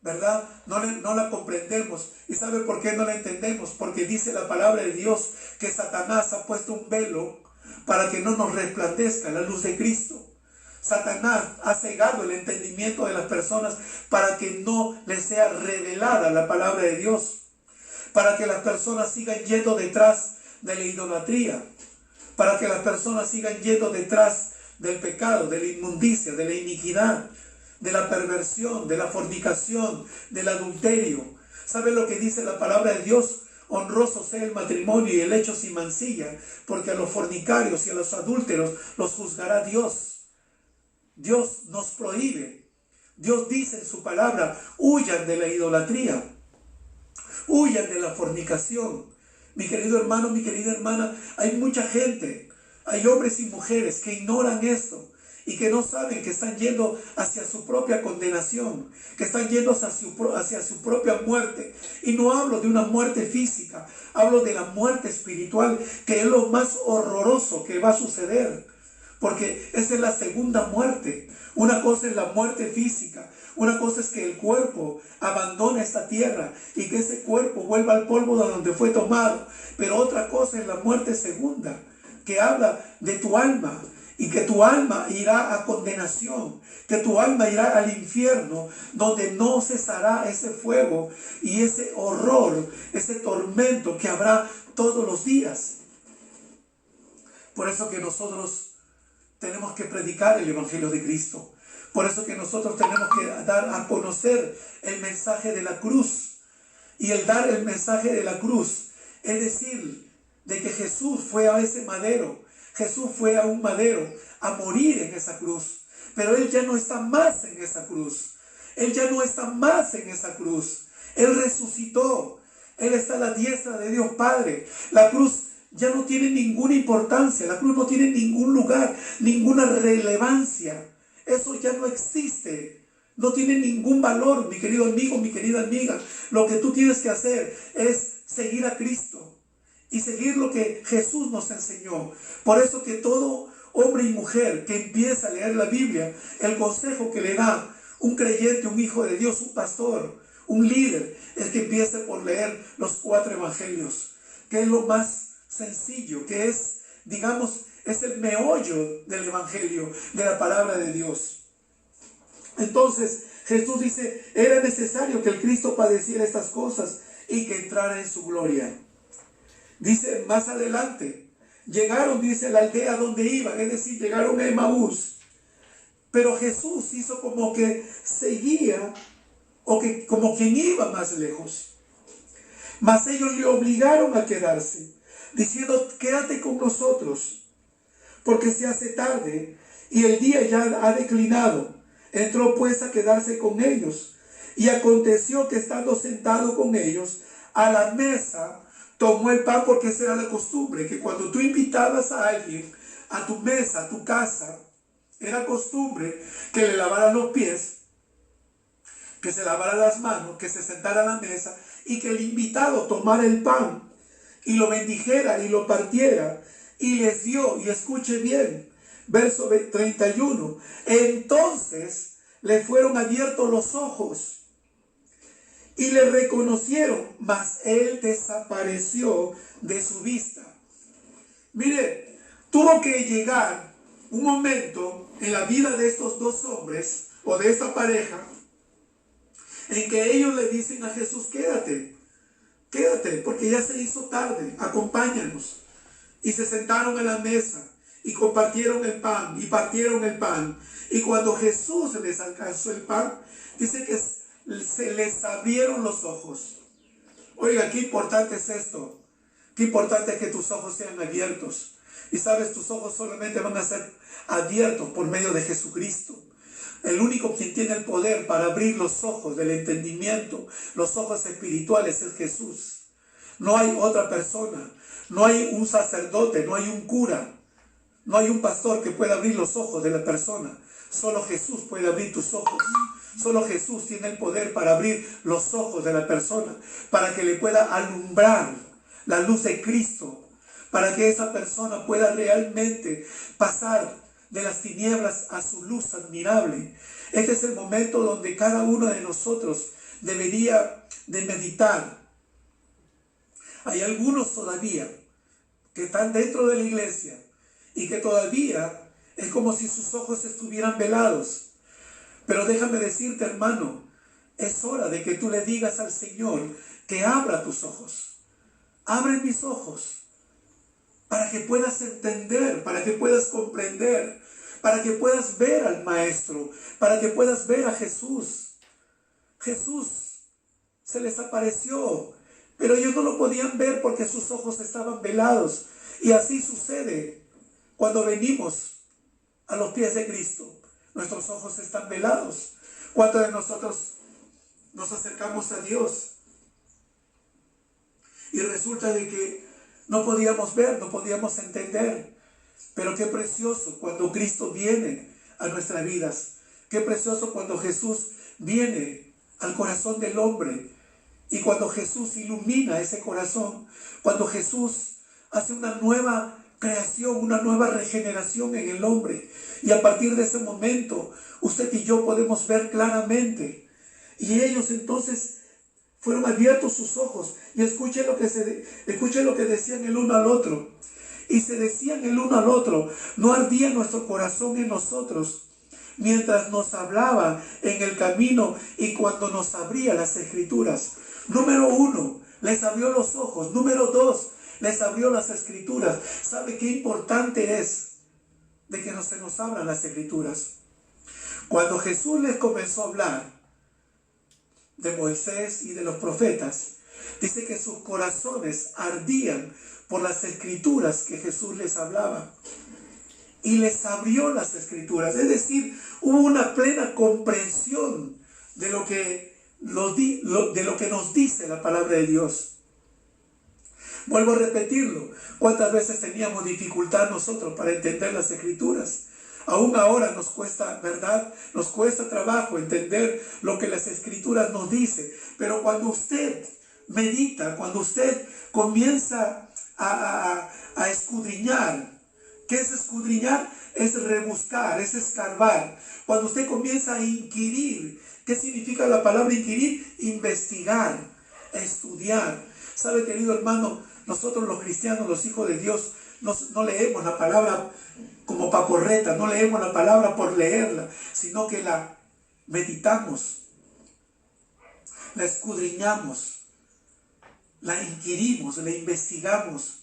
¿verdad? No la comprendemos. ¿Y sabe por qué no la entendemos? Porque dice la palabra de Dios que Satanás ha puesto un velo para que no nos resplandezca la luz de Cristo. Satanás ha cegado el entendimiento de las personas para que no les sea revelada la palabra de Dios, para que las personas sigan yendo detrás de la idolatría, para que las personas sigan yendo detrás del pecado, de la inmundicia, de la iniquidad, de la perversión, de la fornicación, del adulterio. ¿Sabe lo que dice la palabra de Dios? Honroso sea el matrimonio y el hecho sin mancilla, porque a los fornicarios y a los adúlteros los juzgará Dios. Dios nos prohíbe. Dios dice en su palabra: huyan de la idolatría, huyan de la fornicación. Mi querido hermano, mi querida hermana, hay mucha gente, hay hombres y mujeres que ignoran esto y que no saben que están yendo hacia su propia condenación, que están yendo hacia su propia muerte. Y no hablo de una muerte física, hablo de la muerte espiritual, que es lo más horroroso que va a suceder, porque esa es la segunda muerte. Una cosa es la muerte física, una cosa es que el cuerpo abandone esta tierra y que ese cuerpo vuelva al polvo de donde fue tomado, pero otra cosa es la muerte segunda, que habla de tu alma, y que tu alma irá a condenación, que tu alma irá al infierno, donde no cesará ese fuego y ese horror, ese tormento que habrá todos los días. Por eso que nosotros tenemos que predicar el Evangelio de Cristo. Por eso que nosotros tenemos que dar a conocer el mensaje de la cruz. Y el dar el mensaje de la cruz es decir, de que Jesús fue a ese madero. Jesús fue a un madero a morir en esa cruz. Pero Él ya no está más en esa cruz. Él ya no está más en esa cruz. Él resucitó. Él está a la diestra de Dios Padre. La cruz ya no tiene ninguna importancia. La cruz no tiene ningún lugar, ninguna relevancia. Eso ya no existe. No tiene ningún valor, mi querido amigo, mi querida amiga. Lo que tú tienes que hacer es seguir a Cristo y seguir lo que Jesús nos enseñó. Por eso que todo hombre y mujer que empieza a leer la Biblia, el consejo que le da un creyente, un hijo de Dios, un pastor, un líder, es que empiece por leer los 4 evangelios, que es lo más sencillo, que es, digamos, es el meollo del evangelio, de la palabra de Dios. Entonces Jesús dice, era necesario que el Cristo padeciera estas cosas y que entrara en su gloria. Dice más adelante, llegaron, dice, a la aldea donde iban, es decir, llegaron a Emaús. Pero Jesús hizo como que seguía, o que como quien iba más lejos. Mas ellos le obligaron a quedarse, diciendo, quédate con nosotros, porque se hace tarde y el día ya ha declinado. Entró pues a quedarse con ellos. Y aconteció que estando sentado con ellos a la mesa, tomó el pan, porque esa era la costumbre, que cuando tú invitabas a alguien a tu mesa, a tu casa, era costumbre que le lavaran los pies, que se lavara las manos, que se sentara a la mesa y que el invitado tomara el pan y lo bendijera y lo partiera y les dio. Y escuche bien, verso 31, entonces le fueron abiertos los ojos y le reconocieron, mas él desapareció de su vista. Mire, tuvo que llegar un momento en la vida de estos dos hombres o de esta pareja en que ellos le dicen a Jesús, quédate, porque ya se hizo tarde, acompáñanos. Y se sentaron en la mesa y compartieron el pan y partieron el pan. Y cuando Jesús les alcanzó el pan, dice que se les abrieron los ojos. Oiga, qué importante es esto. Qué importante es que tus ojos sean abiertos. Y sabes, tus ojos solamente van a ser abiertos por medio de Jesucristo. El único quien tiene el poder para abrir los ojos del entendimiento, los ojos espirituales, es Jesús. No hay otra persona. No hay un sacerdote, no hay un cura, no hay un pastor que pueda abrir los ojos de la persona. Solo Jesús puede abrir tus ojos. Solo Jesús tiene el poder para abrir los ojos de la persona, para que le pueda alumbrar la luz de Cristo, para que esa persona pueda realmente pasar de las tinieblas a su luz admirable. Este es el momento donde cada uno de nosotros debería de meditar. Hay algunos todavía que están dentro de la iglesia y que todavía es como si sus ojos estuvieran velados. Pero déjame decirte, hermano, es hora de que tú le digas al Señor que abra tus ojos. Abre mis ojos para que puedas entender, para que puedas comprender, para que puedas ver al Maestro, para que puedas ver a Jesús. Jesús se les apareció, pero ellos no lo podían ver porque sus ojos estaban velados. Y así sucede cuando venimos a los pies de Cristo. Nuestros ojos están velados. ¿Cuántos de nosotros nos acercamos a Dios y resulta de que no podíamos ver, no podíamos entender? Pero qué precioso cuando Cristo viene a nuestras vidas. Qué precioso cuando Jesús viene al corazón del hombre y cuando Jesús ilumina ese corazón, cuando Jesús hace una nueva creación, una nueva regeneración en el hombre. Y a partir de ese momento, usted y yo podemos ver claramente. Y ellos entonces fueron abiertos sus ojos y escuchen lo que decían el uno al otro. Y se decían el uno al otro, no ardía nuestro corazón en nosotros mientras nos hablaba en el camino y cuando nos abría las escrituras. Número 1, les abrió los ojos. Número 2, les abrió las escrituras. ¿Sabe qué importante es de que se nos abran las escrituras? Cuando Jesús les comenzó a hablar de Moisés y de los profetas, dice que sus corazones ardían por las escrituras que Jesús les hablaba. Y les abrió las escrituras. Es decir, hubo una plena comprensión de lo que nos dice la palabra de Dios. Vuelvo a repetirlo. ¿Cuántas veces teníamos dificultad nosotros para entender las escrituras? Aún ahora nos cuesta, ¿verdad? Nos cuesta trabajo entender lo que las escrituras nos dicen. Pero cuando usted medita, cuando usted comienza a escudriñar, ¿qué es escudriñar? Es rebuscar, es escarbar. Cuando usted comienza a inquirir, ¿qué significa la palabra inquirir? Investigar, estudiar. ¿Sabe, querido hermano? Nosotros los cristianos, los hijos de Dios, no leemos la palabra como paporreta, no leemos la palabra por leerla, sino que la meditamos, la escudriñamos, la inquirimos, la investigamos.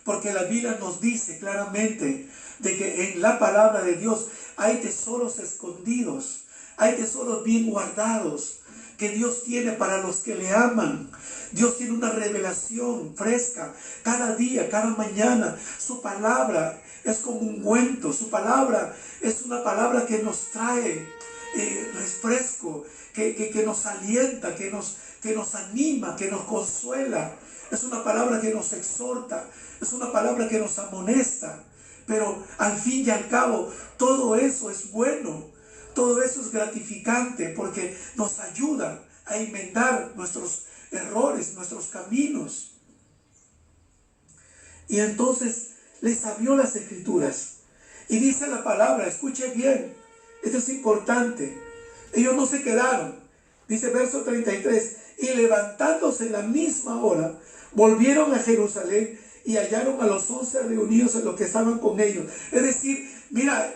Porque la Biblia nos dice claramente de que en la palabra de Dios hay tesoros escondidos, hay tesoros bien guardados que Dios tiene para los que le aman. Dios tiene una revelación fresca cada día, cada mañana. Su palabra es como un ungüento, su palabra es una palabra que nos trae refresco, que nos alienta, que nos anima, que nos consuela. Es una palabra que nos exhorta, es una palabra que nos amonesta. Pero al fin y al cabo, todo eso es bueno, todo eso es gratificante porque nos ayuda a enmendar nuestros errores, nuestros caminos. Y entonces les abrió las escrituras. Y dice la palabra, escuche bien, esto es importante. Ellos no se quedaron. Dice verso 33, y levantándose en la misma hora, volvieron a Jerusalén y hallaron a los 11 reunidos en los que estaban con ellos. Es decir, mira,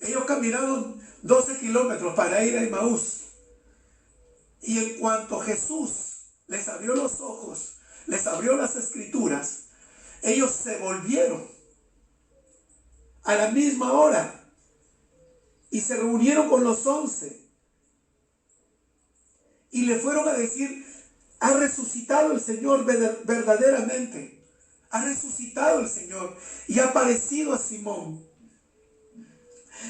ellos caminaron 12 kilómetros para ir a Emaús. Y en cuanto Jesús les abrió los ojos, les abrió las escrituras, ellos se volvieron a la misma hora y se reunieron con los 11 y le fueron a decir: ha resucitado el Señor verdaderamente, ha resucitado el Señor y ha aparecido a Simón.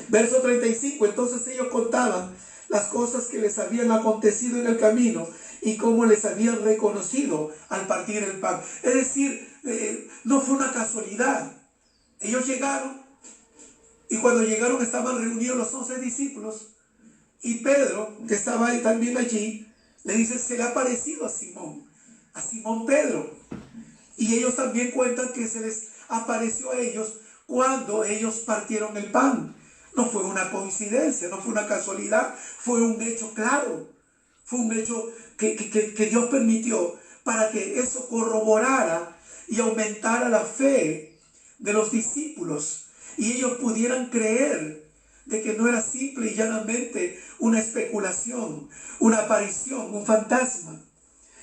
Verso 35, entonces ellos contaban las cosas que les habían acontecido en el camino y cómo les habían reconocido al partir el pan. Es decir, no fue una casualidad. Ellos llegaron y cuando llegaron estaban reunidos los 11 discípulos y Pedro, que estaba ahí también allí, le dice: se le ha aparecido a Simón Pedro. Y ellos también cuentan que se les apareció a ellos cuando ellos partieron el pan. No fue una coincidencia, no fue una casualidad, fue un hecho claro. Fue un hecho que Dios permitió para que eso corroborara y aumentara la fe de los discípulos. Y ellos pudieran creer de que no era simple y llanamente una especulación, una aparición, un fantasma.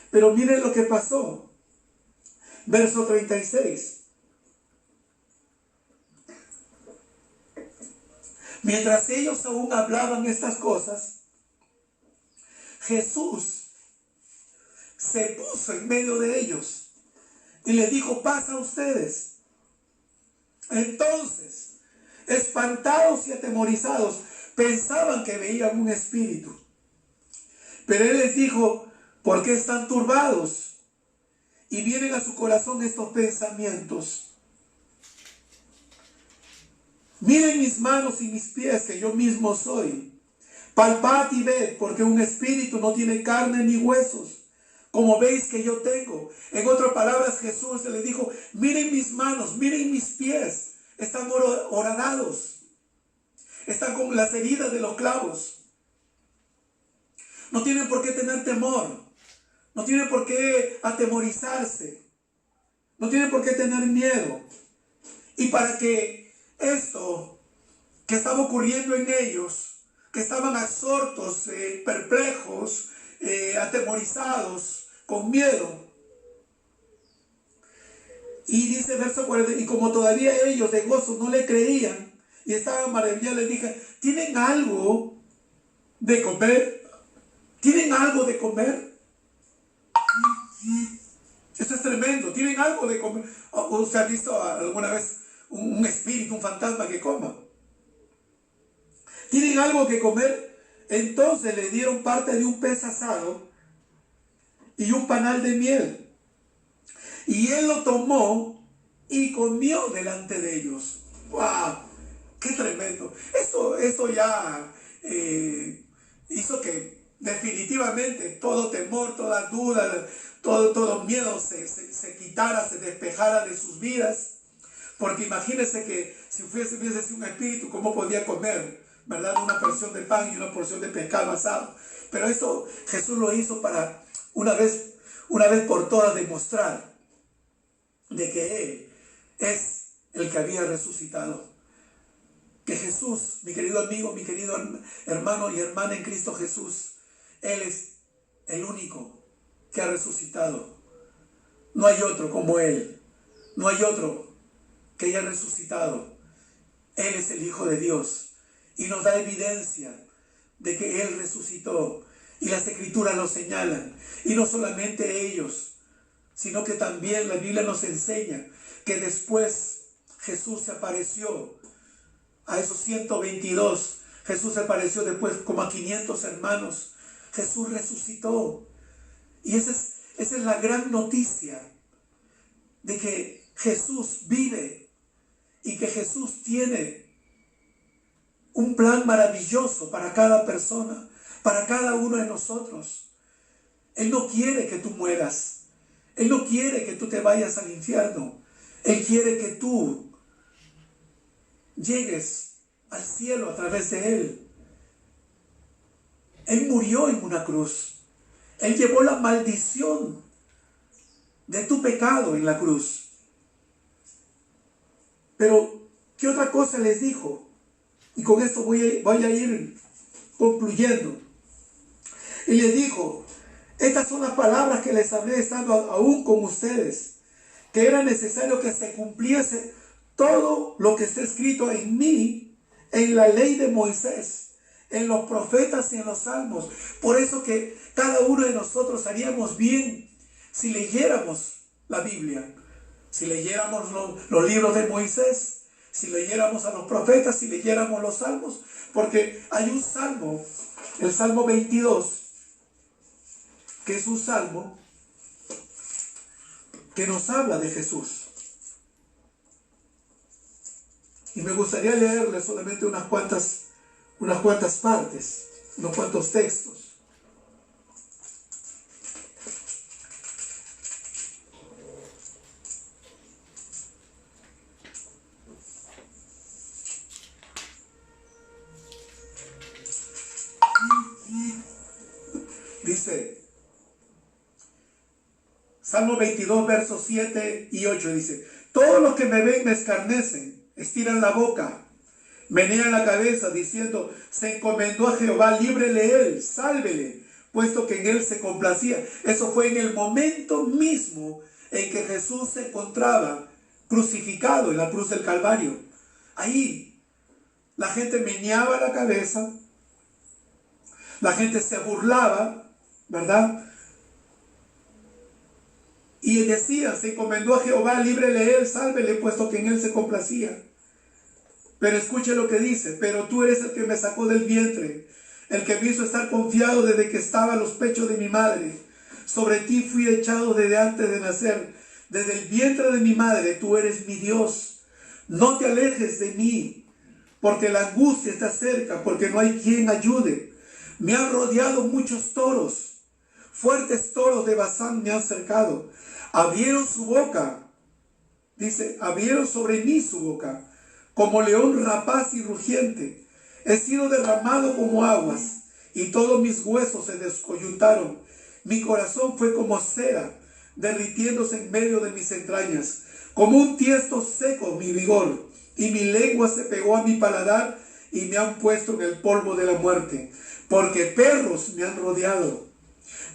Pero miren lo que pasó. Verso 36. Mientras ellos aún hablaban estas cosas, Jesús se puso en medio de ellos y les dijo: paz a ustedes. Entonces, espantados y atemorizados, pensaban que veían un espíritu. Pero él les dijo: ¿por qué están turbados? Y vienen a su corazón estos pensamientos. Miren mis manos y mis pies, que yo mismo soy. Palpad y ved, porque un espíritu no tiene carne ni huesos, como veis que yo tengo. En otras palabras, Jesús le dijo, miren mis manos, miren mis pies, están horadados, están con las heridas de los clavos. No tienen por qué tener temor, no tienen por qué atemorizarse, no tienen por qué tener miedo. Y para que esto que estaba ocurriendo en ellos, que estaban absortos, perplejos, atemorizados, con miedo. Y dice verso 40, y como todavía ellos de gozo no le creían y estaban maravillados, les dije, ¿tienen algo de comer? ¿Tienen algo de comer? Esto es tremendo. ¿Tienen algo de comer? ¿O usted ha visto alguna vez un espíritu, un fantasma que coma? ¿Tienen algo que comer? Entonces le dieron parte de un pez asado y un panal de miel. Y él lo tomó y comió delante de ellos. ¡Wow! ¡Qué tremendo! Esto ya hizo que definitivamente todo temor, toda duda, todo miedo se quitara, se despejara de sus vidas. Porque imagínense que si hubiese sido un espíritu, ¿cómo podía comer? ¿Verdad? Una porción de pan y una porción de pescado asado. Pero esto Jesús lo hizo para una vez por todas demostrar de que Él es el que había resucitado. Que Jesús, mi querido amigo, mi querido hermano y hermana en Cristo Jesús, Él es el único que ha resucitado. No hay otro como Él. No hay otro que haya resucitado. Él es el Hijo de Dios y nos da evidencia de que Él resucitó. Y las Escrituras lo señalan. Y no solamente ellos, sino que también la Biblia nos enseña que después Jesús se apareció a esos 122. Jesús se apareció después como a 500 hermanos. Jesús resucitó. Y esa es la gran noticia de que Jesús vive y que Jesús tiene un plan maravilloso para cada persona, para cada uno de nosotros. Él no quiere que tú mueras. Él no quiere que tú te vayas al infierno. Él quiere que tú llegues al cielo a través de Él. Él murió en una cruz. Él llevó la maldición de tu pecado en la cruz. Pero, ¿qué otra cosa les dijo? Y con esto voy a ir concluyendo. Y les dijo, estas son las palabras que les hablé estando aún con ustedes, que era necesario que se cumpliese todo lo que está escrito en mí, en la ley de Moisés, en los profetas y en los salmos. Por eso que cada uno de nosotros haríamos bien si leyéramos la Biblia, si leyéramos los libros de Moisés, si leyéramos a los profetas, si leyéramos los salmos, porque hay un salmo, el Salmo 22, que es un salmo que nos habla de Jesús. Y me gustaría leerle solamente unas cuantas partes, unos cuantos textos. Dice, Salmo 22, versos 7 y 8, dice, todos los que me ven me escarnecen, estiran la boca, menean la cabeza, diciendo, se encomendó a Jehová, líbrele él, sálvele, puesto que en él se complacía. Eso fue en el momento mismo en que Jesús se encontraba crucificado en la cruz del Calvario. Ahí la gente meneaba la cabeza, la gente se burlaba, ¿verdad? Y decía, se encomendó a Jehová, líbrele él, sálvele, puesto que en él se complacía. Pero escuche lo que dice, pero tú eres el que me sacó del vientre, el que me hizo estar confiado desde que estaba en los pechos de mi madre. Sobre ti fui echado desde antes de nacer, desde el vientre de mi madre, tú eres mi Dios. No te alejes de mí, porque la angustia está cerca, porque no hay quien ayude. Me han rodeado muchos toros, fuertes toros de Basán me han cercado. Abrieron su boca, dice, abrieron sobre mí su boca, como león rapaz y rugiente. He sido derramado como aguas, y todos mis huesos se descoyuntaron. Mi corazón fue como cera, derritiéndose en medio de mis entrañas. Como un tiesto seco mi vigor, y mi lengua se pegó a mi paladar, y me han puesto en el polvo de la muerte. Porque perros me han rodeado,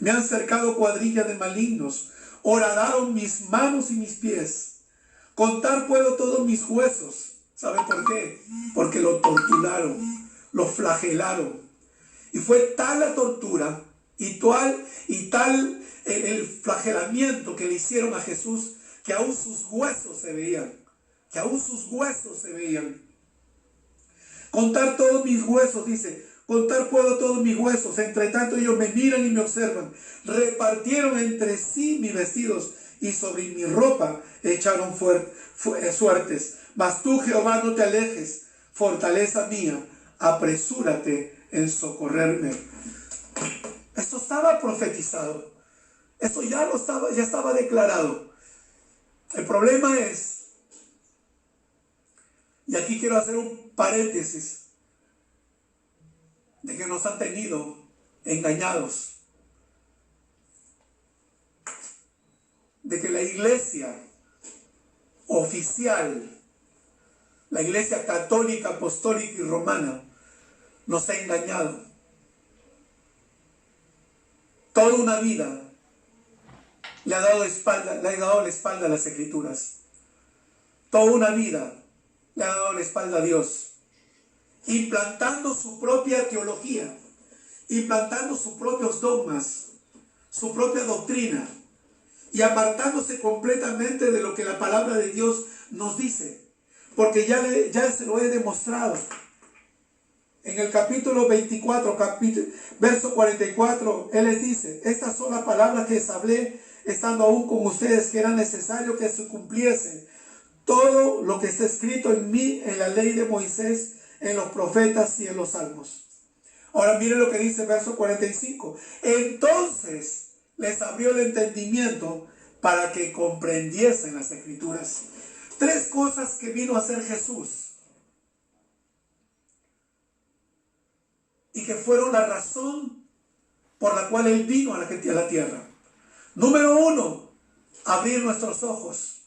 me han cercado cuadrilla de malignos, horadaron mis manos y mis pies. Contar puedo todos mis huesos. ¿Sabe por qué? Porque lo torturaron, lo flagelaron. Y fue tal la tortura y tal el flagelamiento que le hicieron a Jesús, que aún sus huesos se veían. Que aún sus huesos se veían. Contar todos mis huesos, dice. Contar puedo todos mis huesos. Entre tanto ellos me miran y me observan. Repartieron entre sí mis vestidos, y sobre mi ropa echaron suertes. Mas tú, Jehová, no te alejes, fortaleza mía, apresúrate en socorrerme. Esto estaba profetizado. Esto ya estaba declarado. El problema es, y aquí quiero hacer un paréntesis, de que nos han tenido engañados. De que la iglesia oficial, la iglesia católica, apostólica y romana, nos ha engañado. Toda una vida le ha dado la espalda a las Escrituras. Toda una vida le ha dado la espalda a Dios, implantando su propia teología, implantando sus propios dogmas, su propia doctrina, y apartándose completamente de lo que la palabra de Dios nos dice. Porque ya se lo he demostrado. En el capítulo 24, verso 44, Él les dice: estas son las palabras que les hablé estando aún con ustedes, que era necesario que se cumpliese todo lo que está escrito en mí, en la ley de Moisés, en los profetas y en los salmos. Ahora miren lo que dice el verso 45. Entonces les abrió el entendimiento para que comprendiesen las Escrituras. Tres cosas que vino a hacer Jesús y que fueron la razón por la cual Él vino a la tierra. Número uno, abrir nuestros ojos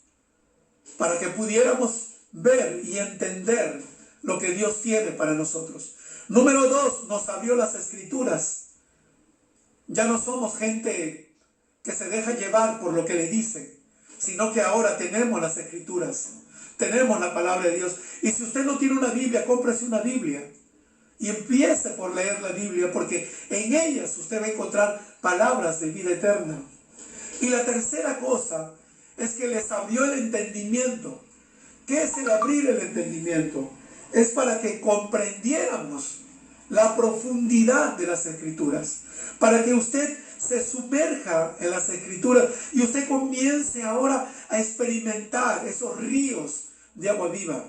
para que pudiéramos ver y entender lo que Dios tiene para nosotros. Número dos, nos abrió las Escrituras. Ya no somos gente que se deja llevar por lo que le dicen, sino que ahora tenemos las Escrituras, tenemos la palabra de Dios. Y si usted no tiene una Biblia, cómprese una Biblia y empiece por leer la Biblia, porque en ellas usted va a encontrar palabras de vida eterna. Y la tercera cosa es que les abrió el entendimiento. ¿Qué es el abrir el entendimiento? Es para que comprendiéramos la profundidad de las Escrituras, para que usted se sumerja en las Escrituras y usted comience ahora a experimentar esos ríos de agua viva.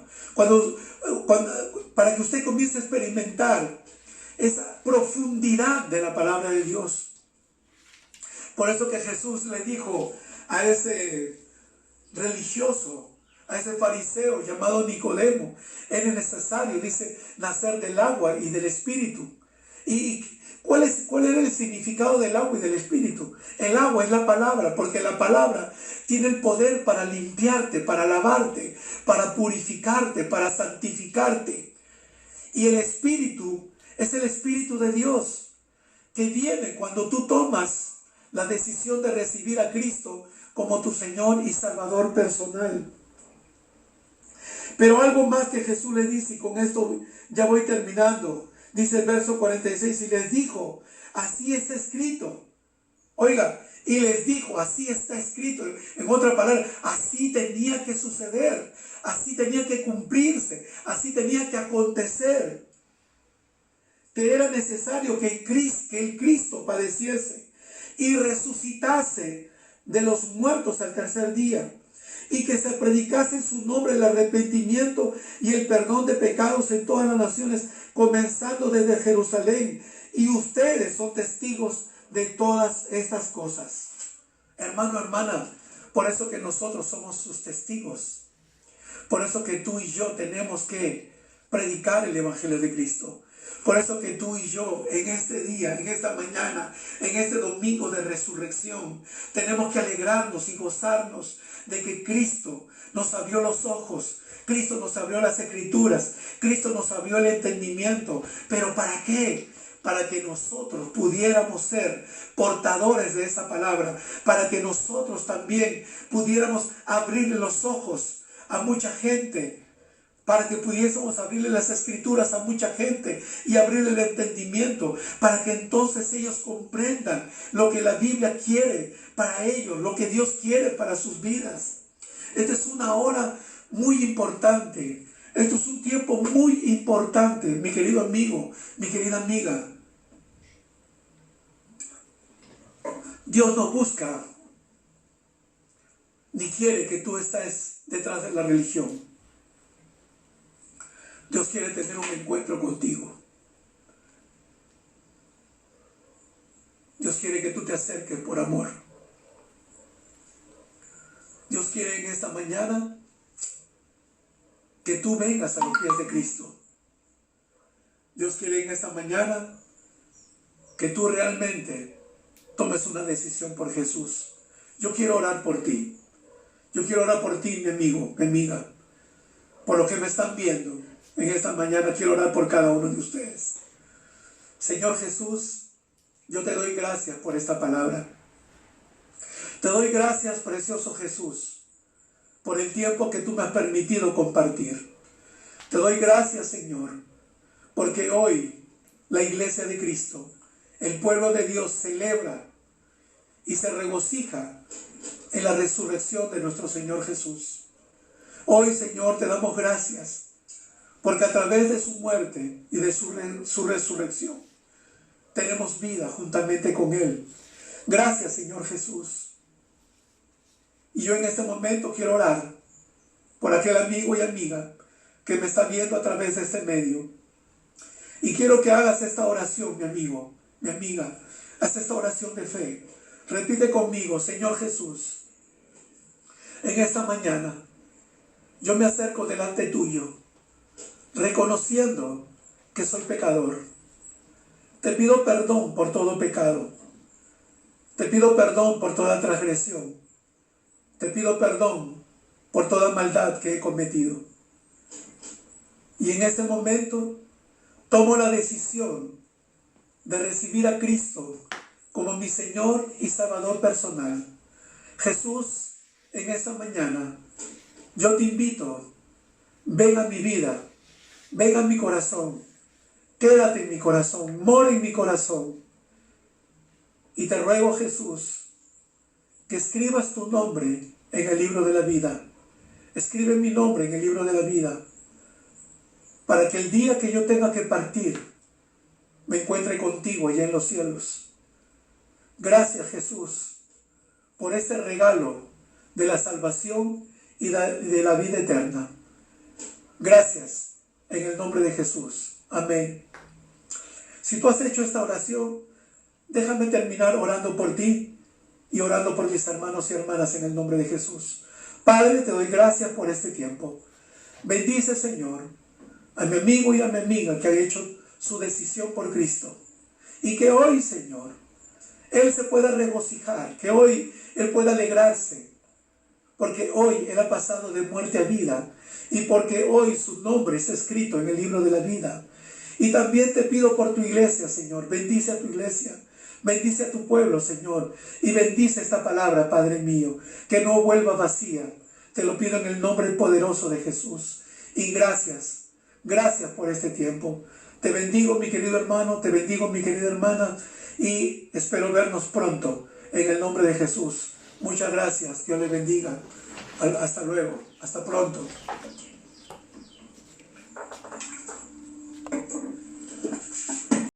Para que usted comience a experimentar esa profundidad de la palabra de Dios. Por eso que Jesús le dijo a ese religioso, a ese fariseo llamado Nicodemo: era necesario, dice, nacer del agua y del Espíritu. ¿Y cuál era el significado del agua y del Espíritu? El agua es la palabra, porque la palabra tiene el poder para limpiarte, para lavarte, para purificarte, para santificarte. Y el Espíritu es el Espíritu de Dios, que viene cuando tú tomas la decisión de recibir a Cristo como tu Señor y Salvador personal. Pero algo más que Jesús le dice, y con esto ya voy terminando. Dice el verso 46, y les dijo: así está escrito. Oiga, y les dijo: así está escrito. En otra palabra, así tenía que suceder, así tenía que cumplirse, así tenía que acontecer. Que era necesario que el Cristo padeciese y resucitase de los muertos al tercer día, y que se predicase en su nombre el arrepentimiento y el perdón de pecados en todas las naciones, comenzando desde Jerusalén. Y ustedes son testigos de todas estas cosas. Hermano, hermana, por eso que nosotros somos sus testigos. Por eso que tú y yo tenemos que predicar el Evangelio de Cristo. Por eso que tú y yo en este día, en esta mañana, en este domingo de resurrección, tenemos que alegrarnos y gozarnos de que Cristo nos abrió los ojos, Cristo nos abrió las escrituras, Cristo nos abrió el entendimiento. ¿Pero para qué? Para que nosotros pudiéramos ser portadores de esa palabra, para que nosotros también pudiéramos abrirle los ojos a mucha gente, para que pudiésemos abrirle las escrituras a mucha gente y abrirle el entendimiento, para que entonces ellos comprendan lo que la Biblia quiere para ellos, lo que Dios quiere para sus vidas. Esta es una hora muy importante. Esto es un tiempo muy importante, mi querido amigo, mi querida amiga. Dios no busca ni quiere que tú estés detrás de la religión. Dios quiere tener un encuentro contigo. Dios quiere que tú te acerques por amor. Dios quiere en esta mañana que tú vengas a los pies de Cristo. Dios quiere en esta mañana que tú realmente tomes una decisión por Jesús. Yo quiero orar por ti. Yo quiero orar por ti, mi amigo, mi amiga. Por lo que me están viendo en esta mañana, quiero orar por cada uno de ustedes. Señor Jesús, yo te doy gracias por esta palabra. Te doy gracias, precioso Jesús, por el tiempo que tú me has permitido compartir. Te doy gracias, Señor, porque hoy la iglesia de Cristo, el pueblo de Dios, celebra y se regocija en la resurrección de nuestro Señor Jesús. Hoy, Señor, te damos gracias, porque a través de su muerte y de su resurrección, tenemos vida juntamente con Él. Gracias, Señor Jesús. Y yo en este momento quiero orar por aquel amigo y amiga que me está viendo a través de este medio. Y quiero que hagas esta oración, mi amigo, mi amiga. Haz esta oración de fe. Repite conmigo: Señor Jesús, en esta mañana yo me acerco delante tuyo, reconociendo que soy pecador. Te pido perdón por todo pecado. Te pido perdón por toda transgresión. Te pido perdón por toda maldad que he cometido. Y en este momento tomo la decisión de recibir a Cristo como mi Señor y Salvador personal. Jesús, en esta mañana yo te invito, ven a mi vida, ven a mi corazón, quédate en mi corazón, mora en mi corazón. Y te ruego, Jesús, que escribas tu nombre en el libro de la vida. Escribe mi nombre en el libro de la vida, para que el día que yo tenga que partir, me encuentre contigo allá en los cielos. Gracias, Jesús, por este regalo de la salvación y de la vida eterna. Gracias, en el nombre de Jesús. Amén. Si tú has hecho esta oración, déjame terminar orando por ti y orando por mis hermanos y hermanas en el nombre de Jesús. Padre, te doy gracias por este tiempo. Bendice, Señor, a mi amigo y a mi amiga que ha hecho su decisión por Cristo. Y que hoy, Señor, Él se pueda regocijar, que hoy Él pueda alegrarse, porque hoy Él ha pasado de muerte a vida y porque hoy su nombre está escrito en el libro de la vida. Y también te pido por tu iglesia, Señor. Bendice a tu iglesia, bendice a tu pueblo, Señor, y bendice esta palabra, Padre mío, que no vuelva vacía. Te lo pido en el nombre poderoso de Jesús. Y gracias, gracias por este tiempo. Te bendigo, mi querido hermano, te bendigo, mi querida hermana, y espero vernos pronto en el nombre de Jesús. Muchas gracias, Dios les bendiga. Hasta luego, hasta pronto.